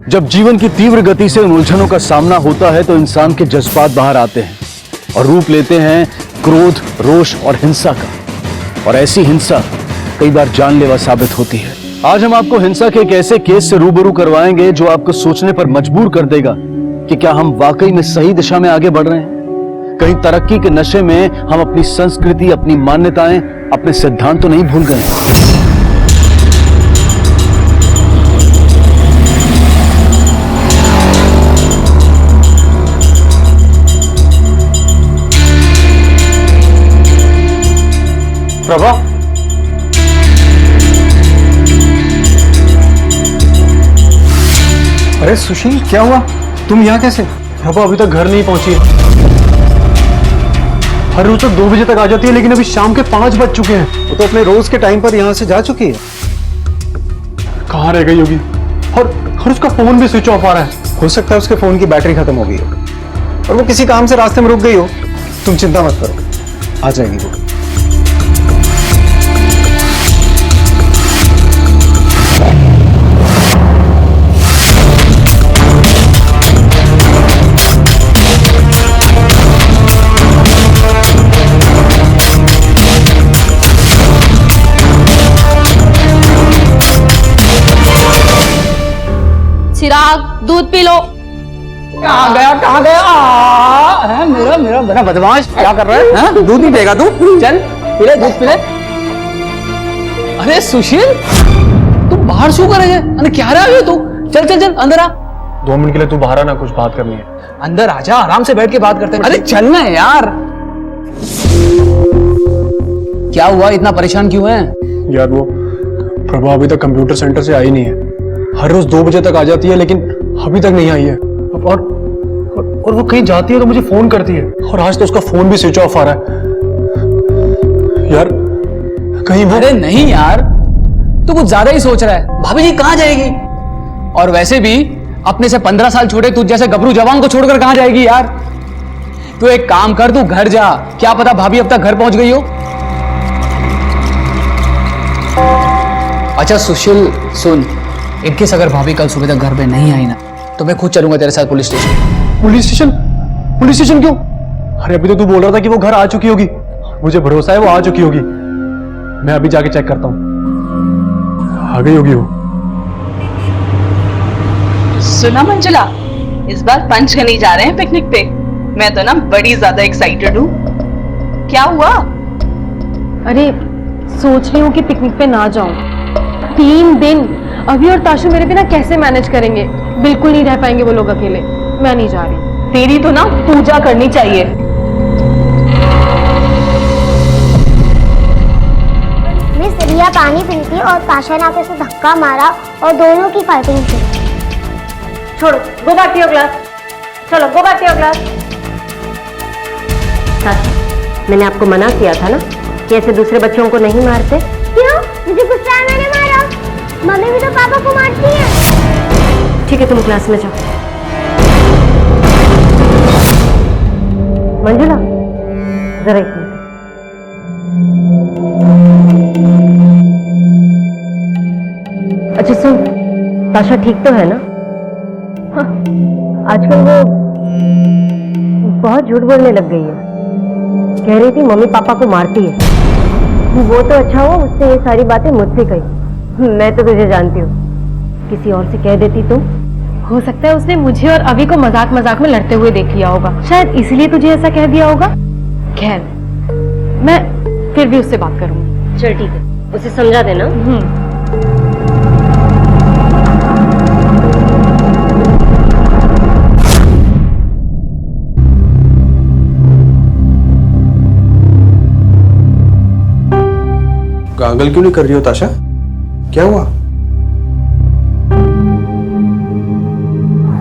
जब जीवन की तीव्र गति से उन उलझनों का सामना होता है तो इंसान के जज्बात बाहर आते हैं और रूप लेते हैं क्रोध, रोष और हिंसा का। और ऐसी हिंसा कई बार जानलेवा साबित होती है। आज हम आपको हिंसा के एक ऐसे केस से रूबरू करवाएंगे जो आपको सोचने पर मजबूर कर देगा कि क्या हम वाकई में सही दिशा में आगे बढ़ रहे हैं। कहीं तरक्की के नशे में हम अपनी संस्कृति, अपनी मान्यताएं, अपने सिद्धांत तो नहीं भूल गए। प्रभा, अरे सुशील, क्या हुआ? तुम यहाँ कैसे? प्रभा अभी तक घर नहीं पहुंची। हर रोज तो 2 बजे तक आ जाती है, लेकिन अभी शाम के 5 बज चुके हैं। वो तो अपने रोज के टाइम पर यहाँ से जा चुकी है। कहाँ रह गई होगी? और उसका फोन भी स्विच ऑफ आ रहा है। हो सकता है उसके फोन की बैटरी खत्म हो गई हो और वो किसी काम से रास्ते में रुक गई हो। तुम चिंता मत करो, आ जाएगी वो। चिराग, दूध पी लो। कहाँ गया? मेरा बड़ा बदमाश, क्या कर रहा है? दूध नहीं पिएगा तू? चल पी ले, दूध पी ले। अरे सुशील, तू बाहर शू करेगा? अरे क्या रहा है तू? चल चल चल अंदर आ। 2 मिनट के लिए तू बाहर आना, कुछ बात करनी है। अंदर आजा, आराम से बैठ के बात करते हैं। अरे चल ना यार। क्या हुआ, इतना परेशान क्यों है? यार वो प्रभा अभी तक कंप्यूटर सेंटर से आई नहीं है। हर रोज 2 बजे तक आ जाती है, लेकिन अभी तक नहीं आई है। और वो कहीं जाती है तो मुझे फोन करती है, और आज तो उसका फोन भी स्विच ऑफ आ रहा है। यार कहीं वो... अरे नहीं यार, तू कुछ ज्यादा ही सोच रहा है। भाभी जी कहाँ जाएगी? और वैसे भी अपने से 15 साल छोटे तुझ जैसे गबरू जवान को छोड़कर कहाँ जाएगी यार? तू एक काम कर, तू घर जा। क्या पता भाभी अब तक घर पहुंच गई हो। अच्छा सुशील सुन, इनकेस अगर भाभी कल सुबह तक घर पे नहीं आई ना, तो मैं खुद चलूंगा तेरे साथ police station. Police station? Police station क्यों? अरे अभी तो तू बोल रहा था कि वो घर आ चुकी होगी। मुझे भरोसा है वो आ चुकी होगी। मैं अभी जाके चेक करता हूँ। आ गई होगी वो। सुना मंजुला, इस बार पंचगनी जा रहे हैं पिकनिक पे। मैं तो ना बड़ी ज्यादा एक्साइटेड हूँ। क्या हुआ? अरे सोच रही हूँ कि पिकनिक पे ना जाऊं। 3 दिन अभी और ताशु मेरे बिना कैसे मैनेज करेंगे? बिल्कुल नहीं रह पाएंगे वो लोग अकेले। मैं नहीं जा रही। तेरी तो ना पूजा करनी चाहिए। मिस रिया पानी पी थी और ताशा ने आके उसे धक्का मारा और दोनों की फाइटिंग थी। छोड़ो, go back to your class. चलो go back to your class. मैंने आपको मना किया था ना कि ऐसे दूसरे बच्चों को नहीं मारते। क्यों? मुझे गुस्सा है, मैंने मारा। मम्मी भी तो पापा को मारती है। ठीक है, तुम क्लास में जाओ। मंजुला, जरा एक मिनट। अच्छा सुन, ताशा ठीक तो है ना? हाँ, आजकल वो बहुत झूठ बोलने लग गई है। कह रही थी मम्मी पापा को मारती है। वो तो अच्छा हुआ उससे ये सारी बातें मुझसे कही। मैं तो तुझे जानती हूँ, किसी और से कह देती तो। हो सकता है उसने मुझे और अभी को मजाक मजाक में लड़ते हुए देख लिया होगा, शायद इसलिए तुझे ऐसा कह दिया होगा। खैर, मैं फिर भी उससे बात करूंगी। चल ठीक है, उसे समझा देना। गागल क्यों नहीं कर रही हो ताशा? क्या हुआ?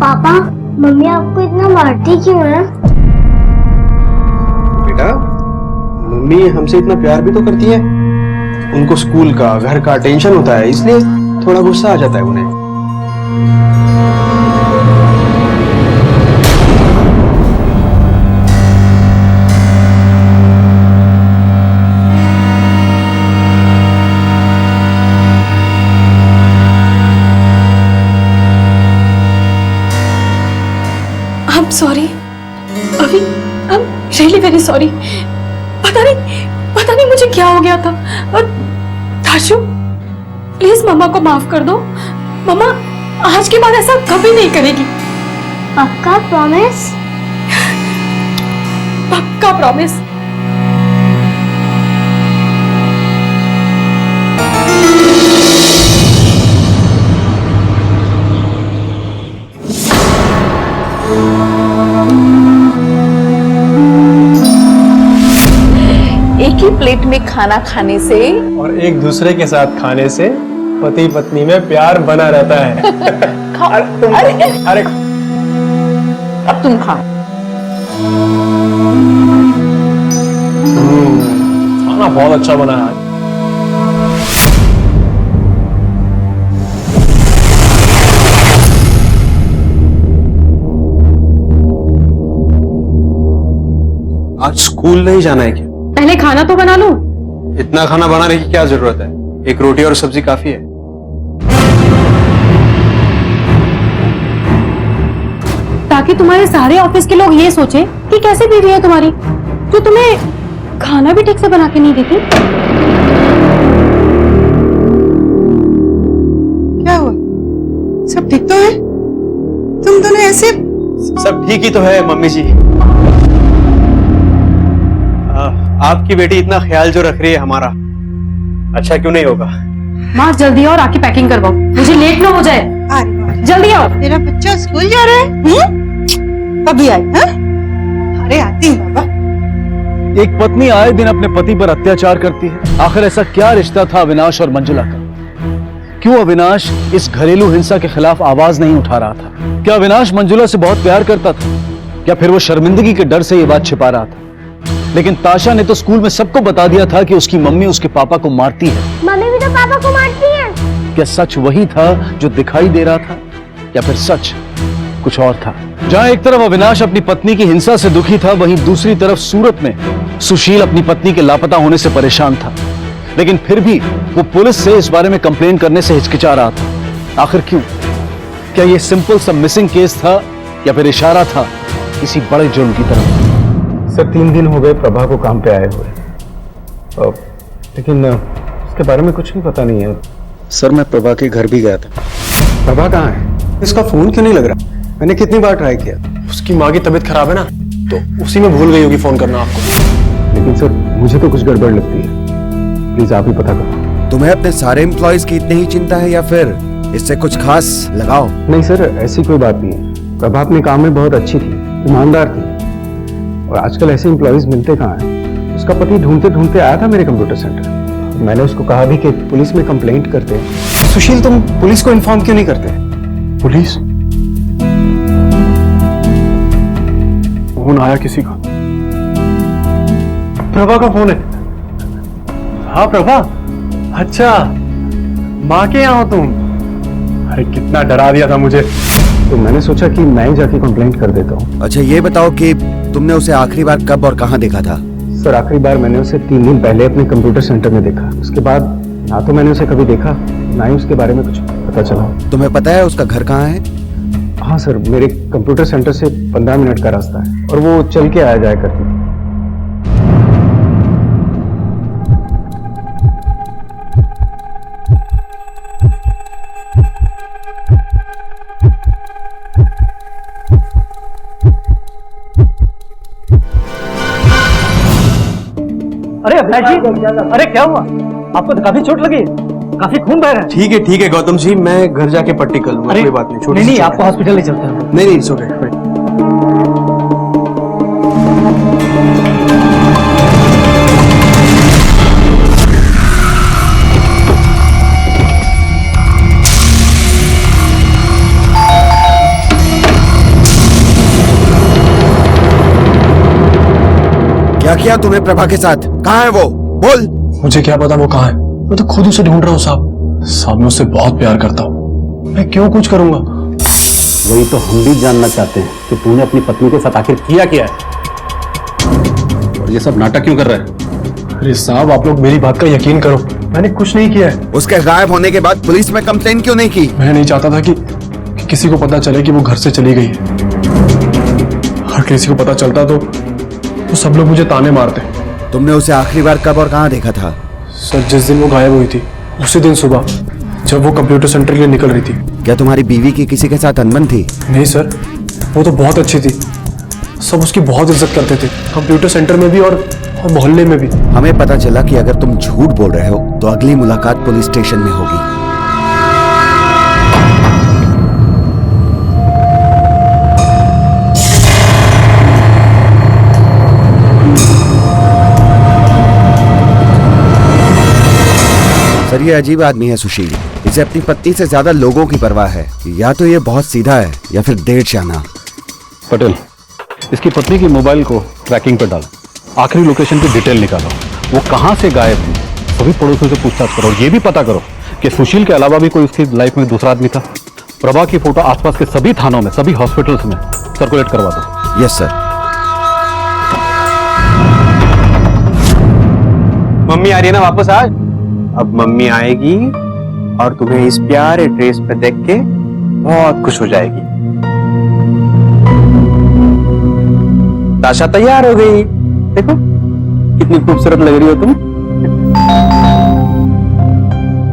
पापा, मम्मी आपको इतना मारती क्यों है? बेटा, मम्मी हमसे इतना प्यार भी तो करती है। उनको स्कूल का, घर का टेंशन होता है, इसलिए थोड़ा गुस्सा आ जाता है उन्हें। सॉरी अभी, I am really very sorry. पता नहीं मुझे क्या हो गया था। और ताशु प्लीज मम्मा को माफ कर दो। मम्मा आज के बाद ऐसा कभी नहीं करेगी। पक्का प्रॉमिस? पक्का प्रॉमिस। एक ही प्लेट में खाना खाने से और एक दूसरे के साथ खाने से पति पत्नी में प्यार बना रहता है। अरे अब तुम खाओ। खाना बहुत अच्छा बना है। आज स्कूल नहीं जाना है क्या? पहले खाना तो बना लो। इतना खाना बनाने की क्या जरूरत है? एक रोटी और सब्जी काफी है। ताकि तुम्हारे सारे ऑफिस के लोग ये सोचे कि कैसे बीवी है तुम्हारी, जो तुम्हें खाना भी ठीक से बना के नहीं देती। क्या हुआ? सब ठीक तो है? तुम दोनों ऐसे? सब ठीक ही तो है मम्मी जी। आपकी बेटी इतना ख्याल जो रख रही है हमारा, अच्छा क्यों नहीं होगा? माँ जल्दी आओ और आके पैकिंग करवाओ, मुझे लेट ना हो जाए। अरे जल्दी आओ। तेरा बच्चा स्कूल जा रहा है? अभी आई? हाँ? अरे आती हूँ बाबा। एक पत्नी आए दिन अपने पति पर अत्याचार करती है। आखिर ऐसा क्या रिश्ता था अविनाश और मंजुला का? क्यों अविनाश इस घरेलू हिंसा के खिलाफ आवाज नहीं उठा रहा था? क्या अविनाश मंजुला से बहुत प्यार करता था, या फिर वो शर्मिंदगी के डर से ये बात छिपा रहा था? लेकिन ताशा ने तो स्कूल में सबको बता दिया था कि उसकी मम्मी उसके पापा को मारती है। मम्मी भी तो पापा को मारती है। क्या सच वही था जो दिखाई दे रहा था, या फिर सच कुछ और था? जहां एक तरफ अविनाश अपनी पत्नी की हिंसा से दुखी था, वहीं दूसरी तरफ सूरत में सुशील अपनी पत्नी के लापता होने से परेशान था। लेकिन फिर भी वो पुलिस से इस बारे में कंप्लेन करने से हिचकिचा रहा था। आखिर क्यों? क्या ये सिंपल सा मिसिंग केस था, या फिर इशारा था किसी बड़े जुर्म की तरफ? सर 3 दिन हो गए प्रभा को काम पे आए हुए, लेकिन उसके बारे में कुछ भी पता नहीं है। सर मैं प्रभा के घर भी गया था। प्रभा कहाँ है? इसका फोन क्यों नहीं लग रहा? मैंने कितनी बार ट्राई किया। उसकी माँ की तबीयत खराब है ना, तो उसी में भूल गई होगी फोन करना आपको। लेकिन सर मुझे तो कुछ गड़बड़ लगती है, प्लीज आप ही पता करो। तुम्हें अपने सारे एम्प्लॉयज की इतनी ही चिंता है, या फिर इससे कुछ खास लगाओ? नहीं सर, ऐसी कोई बात नहीं है। प्रभा अपने काम में बहुत अच्छी थी, ईमानदार थी, और आजकल ऐसे एम्प्लॉयज मिलते कहाँ हैं। उसका पति ढूंढते ढूंढते आया था मेरे कंप्यूटर सेंटर। मैंने उसको कहा भी कि पुलिस में कंप्लेंट करते हैं। सुशील तुम पुलिस को इन्फॉर्म क्यों नहीं करते? पुलिस? फोन आया किसी का? प्रभा का फोन है। हाँ प्रभा, अच्छा माँ के यहाँ हो तुम? अरे कितना डरा दिया था मुझे। तो मैंने सोचा कि मैं ही जाके कंप्लेंट कर देता हूँ। अच्छा ये बताओ कि तुमने उसे आखिरी बार कब और कहाँ देखा था? सर आखिरी बार मैंने उसे 3 दिन पहले अपने कंप्यूटर सेंटर में देखा। उसके बाद ना तो मैंने उसे कभी देखा, ना ही उसके बारे में कुछ पता चला। तुम्हें पता है उसका घर कहाँ है? हाँ सर, मेरे कंप्यूटर सेंटर से 15 मिनट का रास्ता है, और वो चल के आया जाया करती थी। अरे अभिलाष जी, अरे क्या हुआ? आपको तो काफी चोट लगी, काफी खून बह रहा है। ठीक है गौतम जी, मैं घर जाके पट्टी कर लूंगा। कोई बात नहीं, नहीं आपको हॉस्पिटल ले चलते हैं। नहीं इट्स ओके। क्या किया तुमने प्रभा के साथ? कहाँ है वो? बोल। मुझे क्या पता वो कहाँ है, मैं तो खुद उसे ढूंढ रहा हूँ साहब। मैं उससे बहुत प्यार करता हूँ, मैं क्यों कुछ करूंगा? वही तो हम भी जानना चाहते हैं कि तूने अपनी पत्नी के साथ आखिर किया क्या है, और ये सब नाटक क्यों कर रहा है? अरे साहब आप लोग मेरी बात का यकीन करो, मैंने कुछ नहीं किया है। उसके गायब होने के बाद पुलिस में कंप्लेन क्यों नहीं की? मैं नहीं चाहता था कि किसी को पता चले कि वो घर से चली गई है। अगर किसी को पता चलता तो सब लोग मुझे ताने मारते। तुमने उसे आखिरी बार कब और कहाँ देखा था? सर जिस दिन वो गायब हुई थी उसी दिन सुबह, जब वो कंप्यूटर सेंटर के लिए निकल रही थी। क्या तुम्हारी बीवी की किसी के साथ अनबन थी? नहीं सर, वो तो बहुत अच्छी थी, सब उसकी बहुत इज्जत करते थे, कंप्यूटर सेंटर में भी और मोहल्ले में भी। हमें पता चला कि अगर तुम झूठ बोल रहे हो तो अगली मुलाकात पुलिस स्टेशन में होगी। सर ये अजीब आदमी है सुशील, इसे अपनी पत्नी से ज्यादा लोगों की परवाह है। या तो ये बहुत सीधा है या फिर देर शाना। पटेल, इसकी पत्नी की मोबाइल को ट्रैकिंग पर डालो, आखिरी लोकेशन की डिटेल निकालो, वो कहां से गायब हुई, सभी पड़ोसियों से पूछताछ करो। ये भी पता करो कि सुशील के अलावा भी कोई उसकी लाइफ में दूसरा आदमी था। प्रभा की फोटो आसपास के सभी थानों में, सभी हॉस्पिटल्स में सर्कुलेट करवा दो। Yes sir. मम्मी आ रही है ना वापस आज? अब मम्मी आएगी और तुम्हें इस प्यारे ड्रेस पे देख के बहुत खुश हो जाएगी। ताशा तैयार हो गई, देखो कितनी खूबसूरत लग रही हो तुम।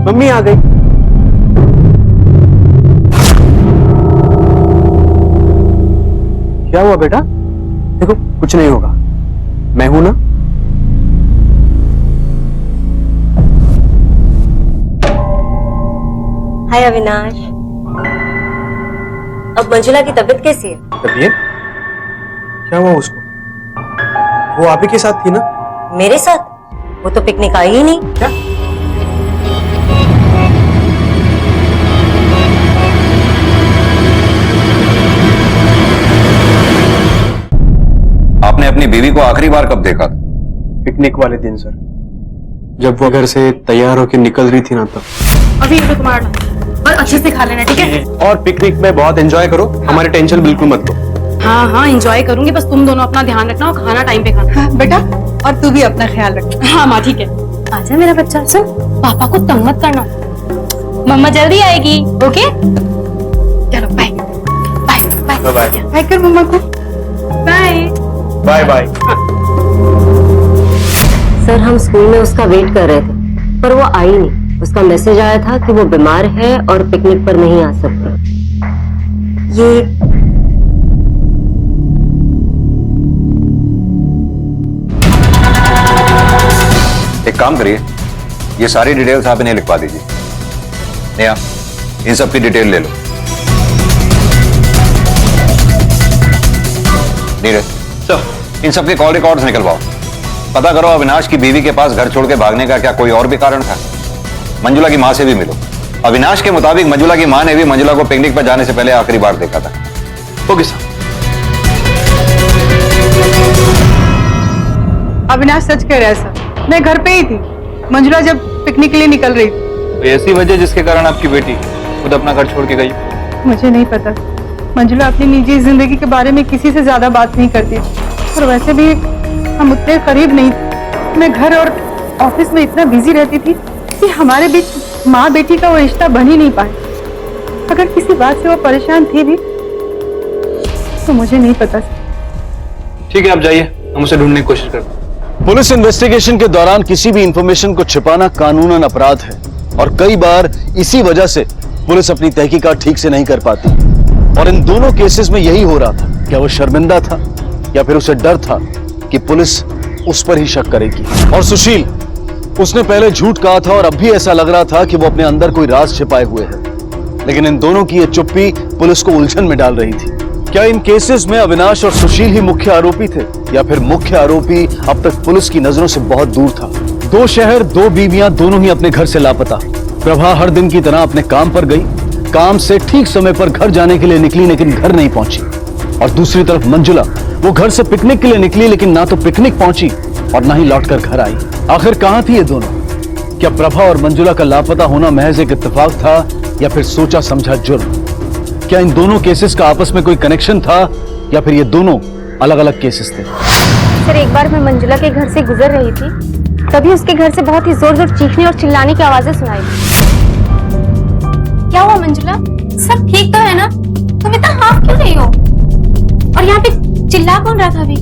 मम्मी आ गई। क्या हुआ बेटा? देखो कुछ नहीं होगा, मैं हूं ना। हाय अविनाश, अब मंजुला की तबीयत कैसी है? तबीयत? क्या हुआ उसको? वो आप ही के साथ थी ना? मेरे साथ? वो तो पिकनिक आई ही नहीं। क्या? आपने अपनी बीवी को आखिरी बार कब देखा था? पिकनिक वाले दिन सर, जब वो घर से तैयार होकर निकल रही थी ना तब। अभी ये तुम्हारा और अच्छे से खा लेना, ठीक है? और पिकनिक में बहुत एंजॉय करो, हमारी टेंशन बिल्कुल मत लो। हाँ हाँ एंजॉय करूंगी, बस तुम दोनों अपना ध्यान रखना और खाना टाइम पे खाना। हाँ, बेटा और तू भी अपना ख्याल रख। हाँ माँ ठीक है। आजा मेरा बच्चा, सुन पापा को तंग मत करना, मम्मा जल्दी आएगी। ओके चलो bye bye bye bye bye कर मम्मा को। Bye bye bye. सर हम स्कूल में उसका वेट कर रहे थे पर वो आई नहीं। उसका मैसेज आया था कि वो बीमार है और पिकनिक पर नहीं आ सकती। ये एक काम करिए, ये सारी डिटेल्स आप इन्हें लिखवा दीजिए। नेहा, इन सब की डिटेल ले लो। नीरज सर, इन सब के कॉल रिकॉर्ड्स निकलवाओ। पता करो अविनाश की बीवी के पास घर छोड़ के भागने का क्या कोई और भी कारण था। मंजुला की मां से भी मिलो। अविनाश के मुताबिक मंजुला की मां ने भी मंजुला को पिकनिक पर जाने से पहले आखिरी बार देखा था। Okay sir. अविनाश सच कह रहा है सर, मैं घर पे ही थी मंजुला जब पिकनिक के लिए निकल रही थी। तो ऐसी वजह जिसके कारण आपकी बेटी खुद अपना घर छोड़ के गई? मुझे नहीं पता, मंजुला अपनी निजी जिंदगी के बारे में किसी से ज्यादा बात नहीं करती और वैसे भी हम उतने करीब नहीं थे। मैं घर और ऑफिस में इतना बिजी रहती थी कि हमारे बीच माँ बेटी का वो रिश्ता बन ही नहीं पाया। अगर किसी बात से वो परेशान थी भी तो मुझे नहीं पता। ठीक है आप जाइए, हम उसे ढूंढने की कोशिश करते हैं। पुलिस इन्वेस्टिगेशन के दौरान किसी भी इंफॉर्मेशन को छिपाना कानूनन अपराध है और कई बार इसी वजह से पुलिस अपनी तहकीकात ठीक से नहीं कर पाती। और इन दोनों केसेस में यही हो रहा था। क्या वो शर्मिंदा था या फिर उसे डर था कि पुलिस उस पर ही शक करेगी? और सुशील, उसने पहले झूठ कहा था और अब भी ऐसा लग रहा था कि वो अपने अंदर कोई राज छिपाए हुए है। लेकिन इन दोनों की ये चुप्पी पुलिस को उलझन में डाल रही थी। क्या इन केसेस में अविनाश और सुशील ही मुख्य आरोपी थे या फिर मुख्य आरोपी अब तक पुलिस की नजरों से बहुत दूर था? दो शहर, दो बीवियां, दोनों ही अपने घर से लापता। प्रभा हर दिन की तरह अपने काम पर गई, काम से ठीक समय पर घर जाने के लिए निकली लेकिन घर नहीं पहुंची। और दूसरी तरफ मंजुला, वो घर से पिकनिक के लिए निकली लेकिन ना तो पिकनिक पहुंची और ना ही लौटकर घर आई। आखिर कहां थी ये दोनों? क्या प्रभा और मंजुला का लापता होना महज एक इत्तेफाक था या फिर सोचा समझा जुर्म? क्या इन दोनों केसेस का आपस में कोई कनेक्शन था या फिर ये दोनों अलग अलग केसेस थे? सर एक बार मैं मंजुला के घर से गुजर रही थी, तभी उसके घर से बहुत ही जोर जोर चीखने और चिल्लाने की आवाजें सुनाई दी। क्या हुआ मंजुला, सब ठीक तो है ना? तुम इतना हाफ क्यों रही हो और यहाँ पे चिल्ला रहा था अभी?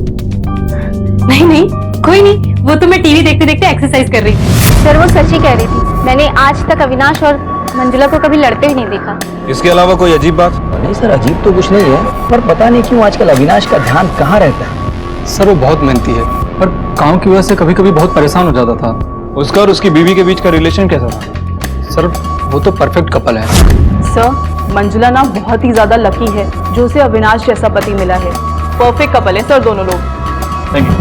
नहीं नहीं, कोई नहीं, वो तो मैं टीवी देखते देखते एक्सरसाइज कर रही थी। सर वो सच ही कह रही थी, मैंने आज तक अविनाश और मंजुला को कभी लड़ते ही नहीं देखा। इसके अलावा कोई अजीब बात? नहीं सर, अजीब तो कुछ नहीं है, पर पता नहीं क्यों आजकल अविनाश का ध्यान कहाँ रहता है। सर वो बहुत मेहनती है, पर काम की वजह से कभी कभी बहुत परेशान हो जाता था। उसका और उसकी बीवी के बीच का रिलेशन कैसा था? सर वो तो परफेक्ट कपल है। सर मंजुला ना बहुत ही ज्यादा लकी है जो उसे अविनाश जैसा पति मिला है। परफेक्ट कपल है सर दोनों लोग। Thank you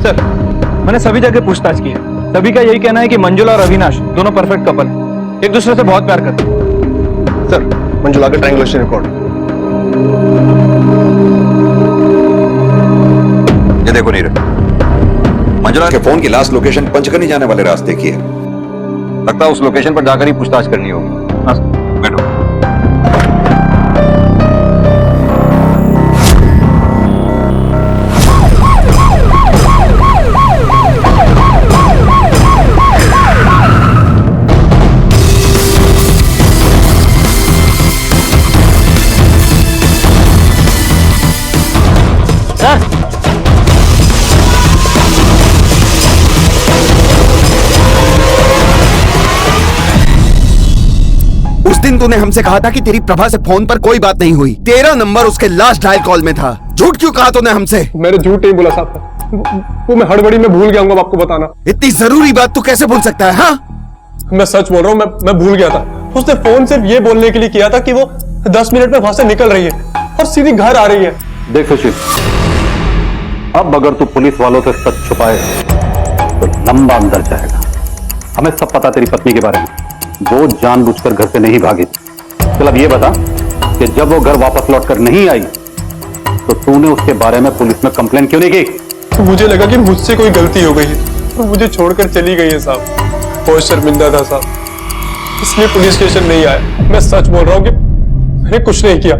sir. मैंने सभी जगह पूछताछ की है, सभी का यही कहना है कि मंजुला और अविनाश दोनों परफेक्ट कपल हैं, एक दूसरे से बहुत प्यार करते हैं। सर मंजुला का ट्रायंगुलेशन रिकॉर्ड। ये देखो नीरज, मंजुला के फोन की लास्ट लोकेशन पंचकनी जाने वाले रास्ते की है। लगता है उस लोकेशन पर जाकर ही पूछताछ करनी होगी। हाँ बैठो। उस दिन तूने हमसे कहा था कि तेरी प्रभा से फोन पर कोई बात नहीं हुई। तेरा नंबर उसके लास्ट डायल कॉल में था। झूठ क्यों कहा तूने हमसे? मैंने झूठ नहीं बोला साहब, वो मैं हड़बड़ी में भूल गया हूँ आपको बताना। इतनी जरूरी बात तू कैसे भूल सकता है? हाँ मैं सच बोल रहा हूँ, मैं भूल गया था। उसने फोन सिर्फ ये बोलने के लिए किया था कि वो 10 मिनट में वहां से निकल रही है और सीधी घर आ रही है। देख सुशील, अब अगर तू पुलिस वालों से सच छुपाए तो लंबा अंदर जाएगा। हमें सब पता तेरी पत्नी के बारे में, वो जानबूझकर घर से नहीं भागी। चल अब ये बता कि जब वो घर वापस लौटकर नहीं आई तो तूने उसके बारे में पुलिस में कंप्लेन क्यों नहीं की? मुझे लगा कि मुझसे कोई गलती हो गई है, तो मुझे छोड़कर चली गई है साहब। बहुत शर्मिंदा था साहब, इसलिए पुलिस स्टेशन नहीं आया। मैं सच बोल रहा हूँ कि मैंने कुछ नहीं किया।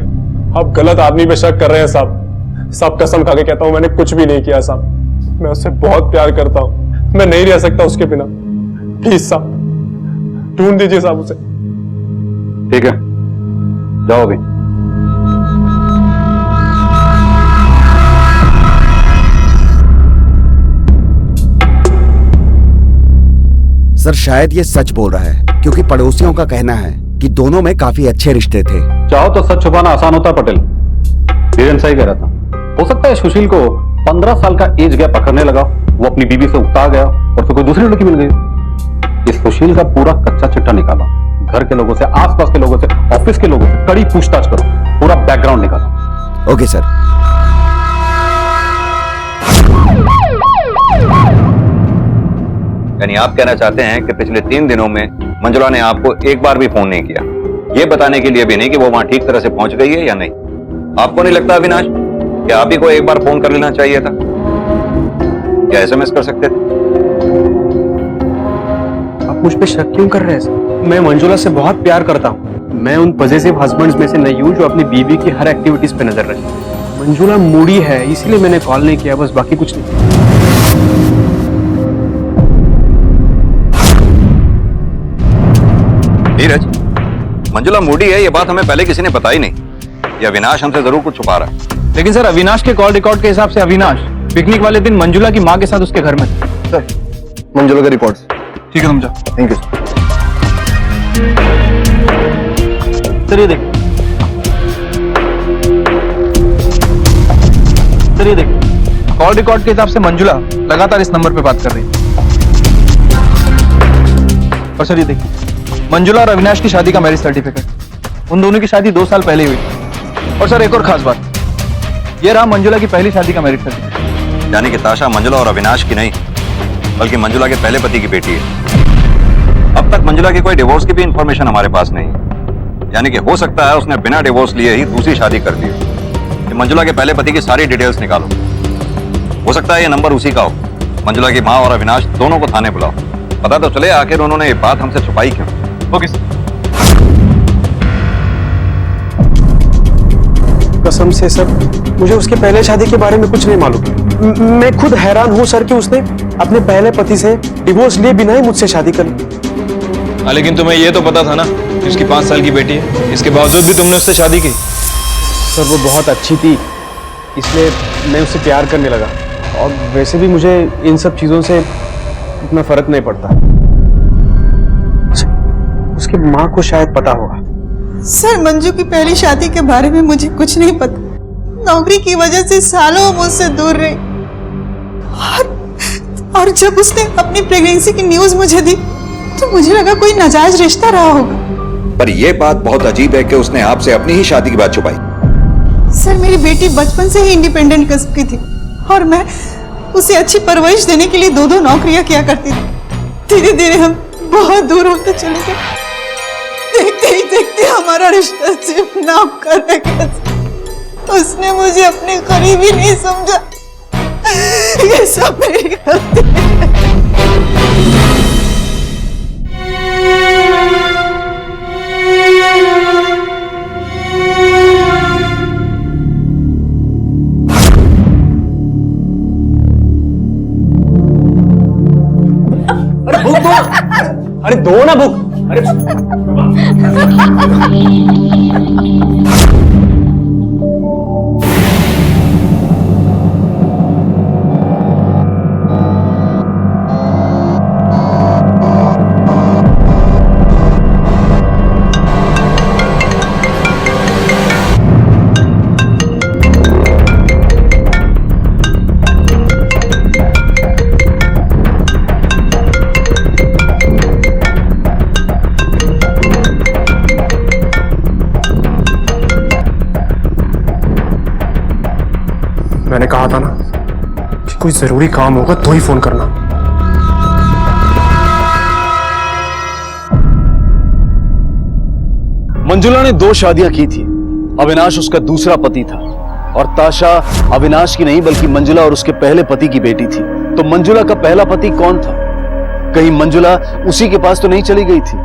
आप गलत आदमी पे शक कर रहे हैं साहब। साहब कसम खा के कहता हूँ मैंने कुछ भी नहीं किया साहब। मैं उससे बहुत प्यार करता हूँ, मैं नहीं रह सकता उसके बिना। प्लीज साहब ढूंढ दीजिए साहब उसे। ठीक है, जाओ अभी। सर शायद ये सच बोल रहा है, क्योंकि पड़ोसियों का कहना है कि दोनों में काफी अच्छे रिश्ते थे। चाहो तो सच छुपाना आसान होता पटेल। धीरेन सही कह रहा था। हो सकता है सुशील को 15 साल का एज गैप पकड़ने लगा, वो अपनी बीवी से उकता गया और फिर कोई दूसरी लड़की मिल गई। इस सुशील का पूरा कच्चा चिट्ठा निकाला, घर के लोगों से, आसपास के लोगों से, ऑफिस के लोगों से कड़ी पूछताछ करो, पूरा बैकग्राउंड निकालो। Okay sir. यानी आप कहना चाहते हैं कि पिछले 3 दिनों में मंजुला ने आपको एक बार भी फोन नहीं किया, ये बताने के लिए भी नहीं कि वो वहां ठीक तरह से पहुंच गई है या नहीं। आपको नहीं लगता अविनाश कि आप ही को एक बार फोन कर लेना चाहिए था, या एसएमएस कर सकते थे? आप मुझ पे शक क्यों कर रहे हैं सर? मैं मंजुला से बहुत प्यार करता हूँ। मैं उन पॉजिटिव हस्बैंड्स में से नहीं हूँ जो अपनी बीवी की हर एक्टिविटीज पे नजर रखे। मंजुला मूडी है, इसीलिए मैंने कॉल नहीं किया, बस बाकी कुछ नहीं। नीरज, मंजुला मूडी है ये बात हमें पहले किसी ने बताई नहीं। ये अविनाश हमसे जरूर कुछ छुपा रहा है। लेकिन सर अविनाश के कॉल रिकॉर्ड के हिसाब से अविनाश पिकनिक वाले दिन मंजुला की माँ के साथ उसके घर में था। सर मंजुला के रिकॉर्ड्स। ठीक है, तुम जाओ। Thank you sir. ये देखो सर, ये देखो कॉल रिकॉर्ड के हिसाब से मंजुला लगातार इस नंबर पे बात कर रही है। और सर ये देखिए मंजुला और अविनाश की शादी का मैरिज सर्टिफिकेट। उन दोनों की शादी 2 साल पहले हुई। और सर एक और खास बात, ये रहा मंजुला की पहली शादी का मैरिज सर्टिफिकेट। यानी कि ताशा मंजुला और अविनाश की नहीं, बल्कि मंजुला के पहले पति की बेटी है। अब तक मंजुला की कोई डिवोर्स की भी इंफॉर्मेशन हमारे पास नहीं है। यानी कि हो सकता है उसने बिना डिवोर्स लिए ही दूसरी शादी कर दी हो। मंजुला के पहले पति की सारी डिटेल्स निकालो। हो सकता है ये नंबर उसी का हो। मंजुला की माँ और अविनाश दोनों को थाने बुलाओ, पता तो चले आखिर उन्होंने ये बात हमसे छुपाई क्यों। Okay sir. कसम से सर मुझे उसके पहले शादी के बारे में कुछ नहीं मालूम। मैं खुद हैरान हूँ सर कि उसने अपने पहले पति से डिवोर्स लिए बिना ही मुझसे शादी कर ली। लेकिन तुम्हें ये तो पता था ना कि उसकी 5 साल की बेटी है, इसके बावजूद भी तुमने उससे शादी की। सर वो बहुत अच्छी थी, इसलिए मैं उससे प्यार करने लगा। और वैसे भी मुझे इन सब चीज़ों से इतना फर्क नहीं पड़ता। उसकी माँ को शायद पता होगा। सर मंजू की पहली शादी के बारे में मुझे कुछ नहीं पता। नौकरी की वजह से सालों मुझसे दूर रही और जब उसने अपनी प्रेगनेंसी की न्यूज मुझे दी तो मुझे लगा कोई नाजायज रिश्ता रहा होगा। पर यह बात बहुत अजीब है कि उसने आपसे अपनी ही शादी की बात छुपाई। सर मेरी बेटी बचपन से ही इंडिपेंडेंट किस्म की थी और मैं उसे अच्छी परवरिश देने के लिए 2-2 नौकरियां किया करती थी। धीरे धीरे हम बहुत दूर होते चले गए। देखते ही देखते हमारा रिश्ता सिर्फ नाम का रह गया। उसने मुझे अपने करीब ही नहीं समझा। ये सब मेरी गलती है। अरे दो ना बुक। अरे मैंने कहा था ना कि कोई जरूरी काम होगा तो ही फोन करना। मंजुला ने 2 शादियां की थी। अविनाश उसका दूसरा पति था और ताशा अविनाश की नहीं बल्कि मंजुला और उसके पहले पति की बेटी थी। तो मंजुला का पहला पति कौन था? कहीं मंजुला उसी के पास तो नहीं चली गई थी,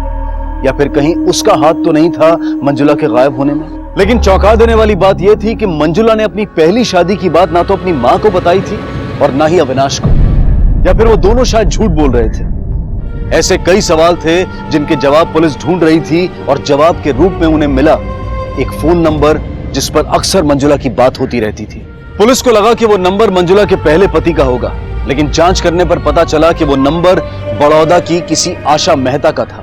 या फिर कहीं उसका हाथ तो नहीं था मंजुला के गायब होने में? लेकिन चौंका देने वाली बात यह थी कि मंजुला ने अपनी पहली शादी की बात ना तो अपनी मां को बताई थी और ना ही अविनाश को, या फिर वो दोनों शायद झूठ बोल रहे थे। ऐसे कई सवाल थे जिनके जवाब पुलिस ढूंढ रही थी और जवाब के रूप में उन्हें मिला एक फोन नंबर जिस पर अक्सर मंजुला की बात होती रहती थी। पुलिस को लगा कि वो नंबर मंजुला के पहले पति का होगा, लेकिन जांच करने पर पता चला कि वो नंबर बड़ौदा की किसी आशा मेहता का था।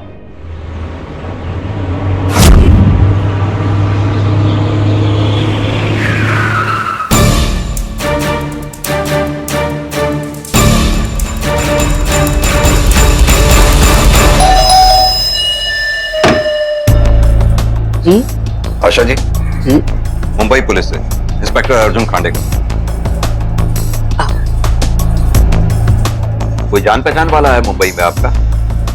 जी आशा जी। मुंबई पुलिस से इंस्पेक्टर अर्जुन खांडेकर। कोई जान पहचान वाला है मुंबई में आपका?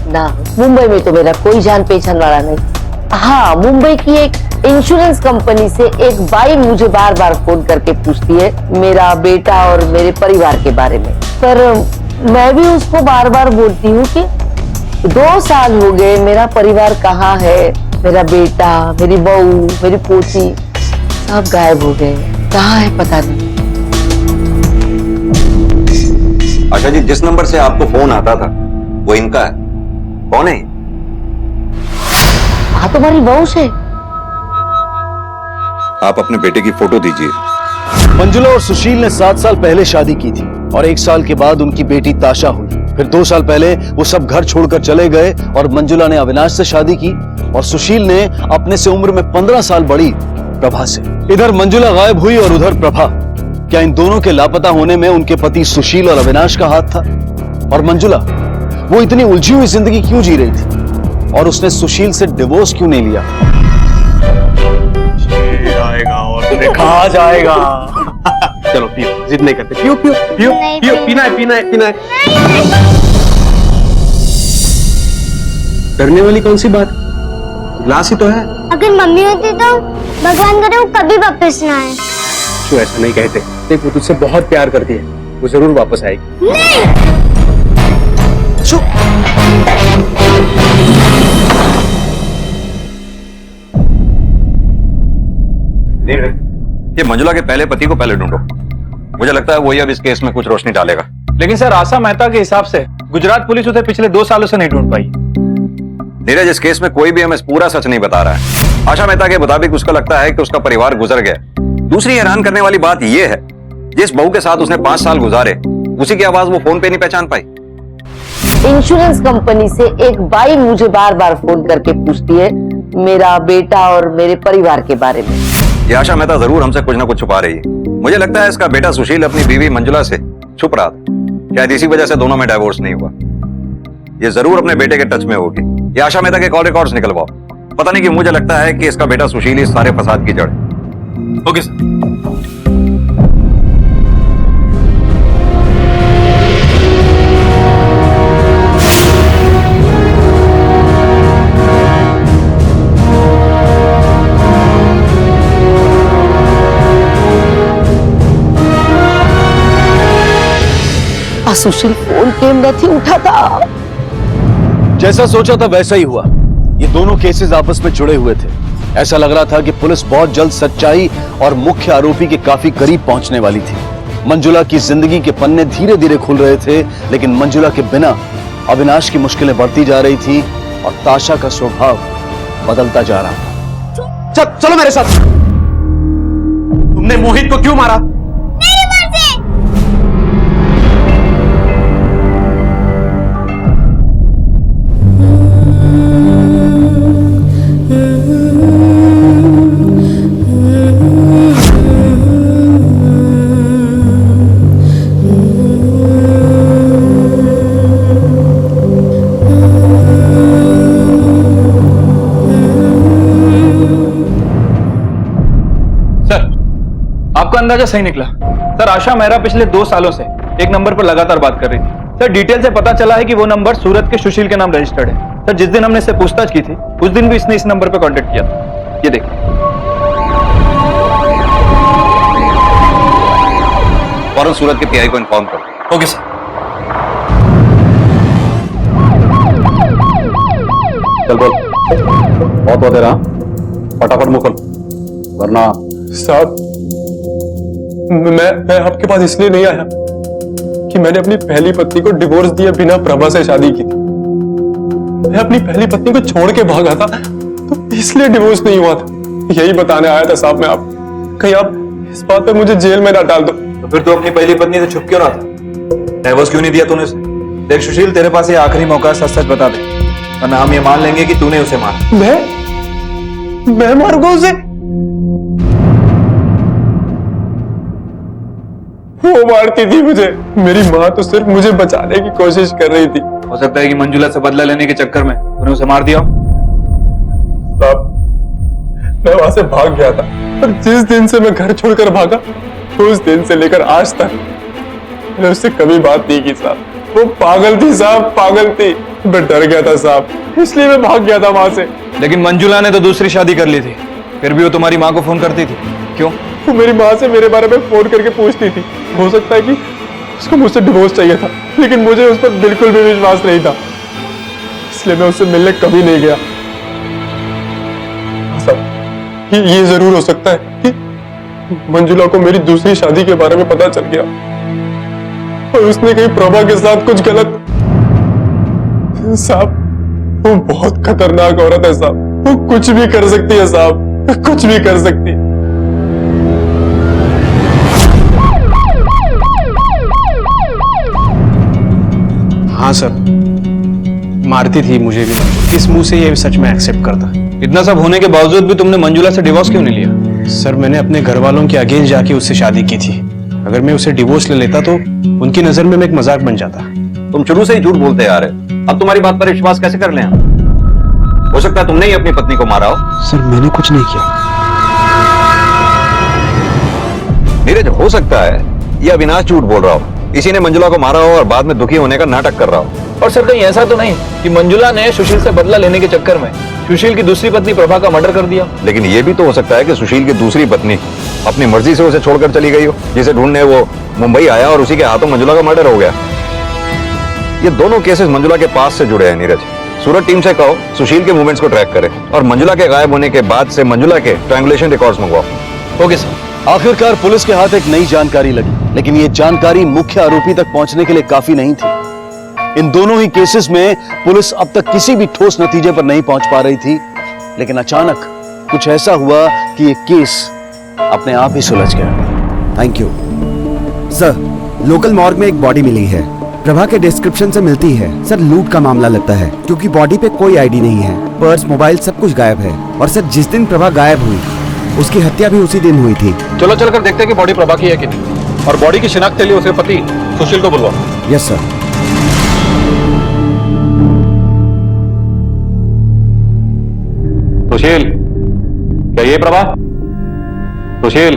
ना, मुंबई में तो मेरा कोई जान पहचान वाला नहीं। हाँ, मुंबई की एक इंश्योरेंस कंपनी से एक बाई मुझे बार बार फोन करके पूछती है मेरा बेटा और मेरे परिवार के बारे में, पर मैं भी उसको बार बार बोलती हूँ कि 2 साल हो गए, मेरा परिवार कहाँ है, मेरा बेटा, मेरी बहू, मेरी पोती सब गायब हो गए, कहाँ है पता नहीं। आशा जी, जिस नंबर से आपको फोन आता था वो इनका है। कौन है? हाँ, तुम्हारी बहू से। आप अपने बेटे की फोटो दीजिए। मंजुला और सुशील ने 7 साल पहले शादी की थी और 1 साल के बाद उनकी बेटी ताशा हुई। फिर 2 साल पहले वो सब घर छोड़कर चले गए और मंजुला ने अविनाश से शादी की और सुशील ने अपने से उम्र में 15 साल बड़ी प्रभा से। इधर मंजुला गायब हुई और उधर प्रभा। क्या इन दोनों के लापता होने में उनके पति सुशील और अविनाश का हाथ था? और मंजुला, वो इतनी उलझी हुई जिंदगी क्यों जी रही थी और उसने सुशील से डिवोर्स क्यों नहीं लिया? आएगा और तुम्हें कहा जाएगा। चलो पियो, जिद नहीं करते। पियो पियो पियो पियो, पीना है पीना है पीना है। डरने वाली कौन सी बात? ग्लास ही तो है। अगर मम्मी होती तो भगवान करे वो कभी वापस ना आए। क्यों ऐसा नहीं कहते? देख, वो तुझसे बहुत प्यार करती है, वो जरूर वापस आएगी। ये मंजुला के पहले पति को पहले ढूंढो। मुझे लगता है वही अब इस केस में कुछ रोशनी डालेगा। लेकिन सर, आशा मेहता के हिसाब से गुजरात पुलिस उसे पिछले 2 सालों से नहीं ढूंढ पाई। नीरज, इस केस में कोई भी हमें पूरा सच नहीं बता रहा है। आशा मेहता के मुताबिक उसका लगता है कि उसका परिवार गुजर गया। दूसरी हैरान करने वाली बात यह है, जिस बहू के साथ उसने 5 साल गुजारे, उसी की आवाज वो फोन पे नहीं पहचान पाई। इंश्योरेंस कंपनी से एक बाई मुझे बार बार फोन करके पूछती है मेरा बेटा और मेरे परिवार के बारे में। ये आशा मेहता जरूर हमसे कुछ ना कुछ छुपा रही है। मुझे लगता है इसका बेटा सुशील अपनी बीवी मंजुला से छुप रहा था। शायद इसी वजह से दोनों में डाइवोर्स नहीं हुआ। ये जरूर अपने बेटे के टच में होगी। ये आशा मेहता के कॉल रिकॉर्ड्स निकलवाओ। पता नहीं कि मुझे लगता है कि इसका बेटा सुशील इस सारे फसाद की जड़ है। Okay sir. सुशील फोन केम नहीं उठाता। जैसा सोचा था वैसा ही हुआ। ये दोनों केसेस आपस में जुड़े हुए थे। ऐसा लग रहा था कि पुलिस बहुत जल्द सच्चाई और मुख्य आरोपी के काफी करीब पहुंचने वाली थी। मंजुला की जिंदगी के पन्ने धीरे धीरे खुल रहे थे, लेकिन मंजुला के बिना अविनाश की मुश्किलें बढ़ती जा रही थी और ताशा का स्वभाव बदलता जा रहा था। चलो मेरे साथ। तुमने मोहित को क्यों मारा? आपका अंदाजा सही निकला सर। आशा मेहरा पिछले 2 सालों से एक नंबर पर लगातार बात कर रही थी सर। डिटेल से पता चला है कि वो नंबर सूरत के सुशील के नाम रजिस्टर्ड है सर। जिस दिन हमने इससे पूछताछ की थी उस दिन भी इसने इस नंबर पर कांटेक्ट किया था। ये देखिए। फौरन सूरत के पीआई को इन्फॉर्म करो। Okay sir. चल बोल। बहुत हो दे रहा, फटाफट मुकल, वरना साहब मैं आपके पास इसलिए नहीं आया कि मैंने अपनी पहली पत्नी को डिवोर्स दिए बिना प्रभा से शादी की थी। मैं अपनी पहली पत्नी को छोड़ के भागा था, तो इसलिए डिवोर्स नहीं हुआ था। यही बताने आया था साहब मैं आप। कहीं आप इस बात पे मुझे जेल में ना डाल दो। तो फिर तू अपनी पहली पत्नी से छुप क्यों रहा था? डाइवोर्स क्यों नहीं दिया तूने उसे? देख सुशील, तेरे पास ये आखिरी मौका, सच सच बता दे वरना हम ये मान लेंगे कि तूने उसे मारा। मैं मारूंगा उसे? वो मारती थी मुझे। मेरी माँ तो सिर्फ मुझे बचाने की कोशिश कर रही थी। हो सकता है कि मंजुला से बदला लेने के चक्कर में तूने उसे मार दिया। साहब मैं वहां से भाग गया था, पर जिस दिन से मैं घर छोड़कर भागा उस दिन से लेकर आज तक मैंने उससे कभी बात नहीं की साहब। वो पागल थी साहब, पागल थी। मैं डर गया था साहब, इसलिए मैं भाग गया था वहां से। लेकिन मंजुला ने तो दूसरी शादी कर ली थी, फिर भी वो तुम्हारी माँ को फोन करती थी, क्यों? वो मेरी माँ से मेरे बारे में फोन करके पूछती थी। हो सकता है कि उसको मुझसे डिवोर्स चाहिए था, लेकिन मुझे उस पर बिल्कुल भी विश्वास नहीं था, इसलिए मैं उससे मिलने कभी नहीं गया। साहब ये जरूर हो सकता है कि मंजुला को मेरी दूसरी शादी के बारे में पता चल गया और उसने कहीं प्रभा के साथ कुछ गलत। साहब वो बहुत खतरनाक औरत है साहब, वो कुछ भी कर सकती है साहब, कुछ भी कर सकती है। हाँ सर, मारती थी मुझे भी। किस मुंह से ये सच में एक्सेप्ट करता? इतना सब होने के बावजूद भी तुमने मंजुला से डिवोर्स क्यों नहीं लिया? सर मैंने अपने घर वालों के अगेंस्ट जाके उससे शादी की थी। अगर मैं उसे डिवोर्स ले लेता तो उनकी नजर में मैं एक मजाक बन जाता। तुम शुरू से ही झूठ बोलते आ रहे, अब तुम्हारी बात पर विश्वास कैसे कर लें हम? हो सकता है तुमने ही अपनी पत्नी को मारा हो। सर मैंने कुछ नहीं किया। नीरज, हो सकता है ये अविनाश झूठ बोल रहा हो, इसी ने मंजुला को मारा हो और बाद में दुखी होने का नाटक कर रहा हो। और सर कहीं ऐसा तो नहीं कि मंजुला ने सुशील से बदला लेने के चक्कर में सुशील की दूसरी पत्नी प्रभा का मर्डर कर दिया? लेकिन ये भी तो हो सकता है कि सुशील की दूसरी पत्नी अपनी मर्जी से उसे छोड़कर चली गई हो, जिसे ढूंढने वो मुंबई आया और उसी के हाथों मंजुला का मर्डर हो गया। ये दोनों केसेस मंजुला के पास से जुड़े हैं नीरज। सूरत टीम से कहो सुशील के मूवमेंट्स को ट्रैक करे और मंजुला के गायब होने के बाद से मंजुला के ट्रायंगुलेशन रिकॉर्ड्स मंगवाओ। Okay sir. आखिरकार पुलिस के हाथ एक नई जानकारी लगी, लेकिन ये जानकारी मुख्य आरोपी तक पहुंचने के लिए काफी नहीं थी। इन दोनों ही केसेस में पुलिस अब तक किसी भी ठोस नतीजे पर नहीं पहुंच पा रही थी, लेकिन अचानक कुछ ऐसा हुआ कि ये केस अपने आप ही सुलझ गया। Thank you sir. Local morgue में एक बॉडी मिली है, प्रभा के डिस्क्रिप्शन से मिलती है। सर लूट का मामला लगता है क्योंकि बॉडी पे कोई आईडी नहीं है, पर्स मोबाइल सब कुछ गायब है। और सर जिस दिन प्रभा गायब हुई उसकी हत्या भी उसी दिन हुई थी। चलो चलकर देखते हैं कि बॉडी प्रभा की है कि नहीं, और बॉडी की शिनाख्त के लिए उसके पति सुशील को बुलवाओ। Yes sir. सुशील, क्या ये प्रभा? सुशील,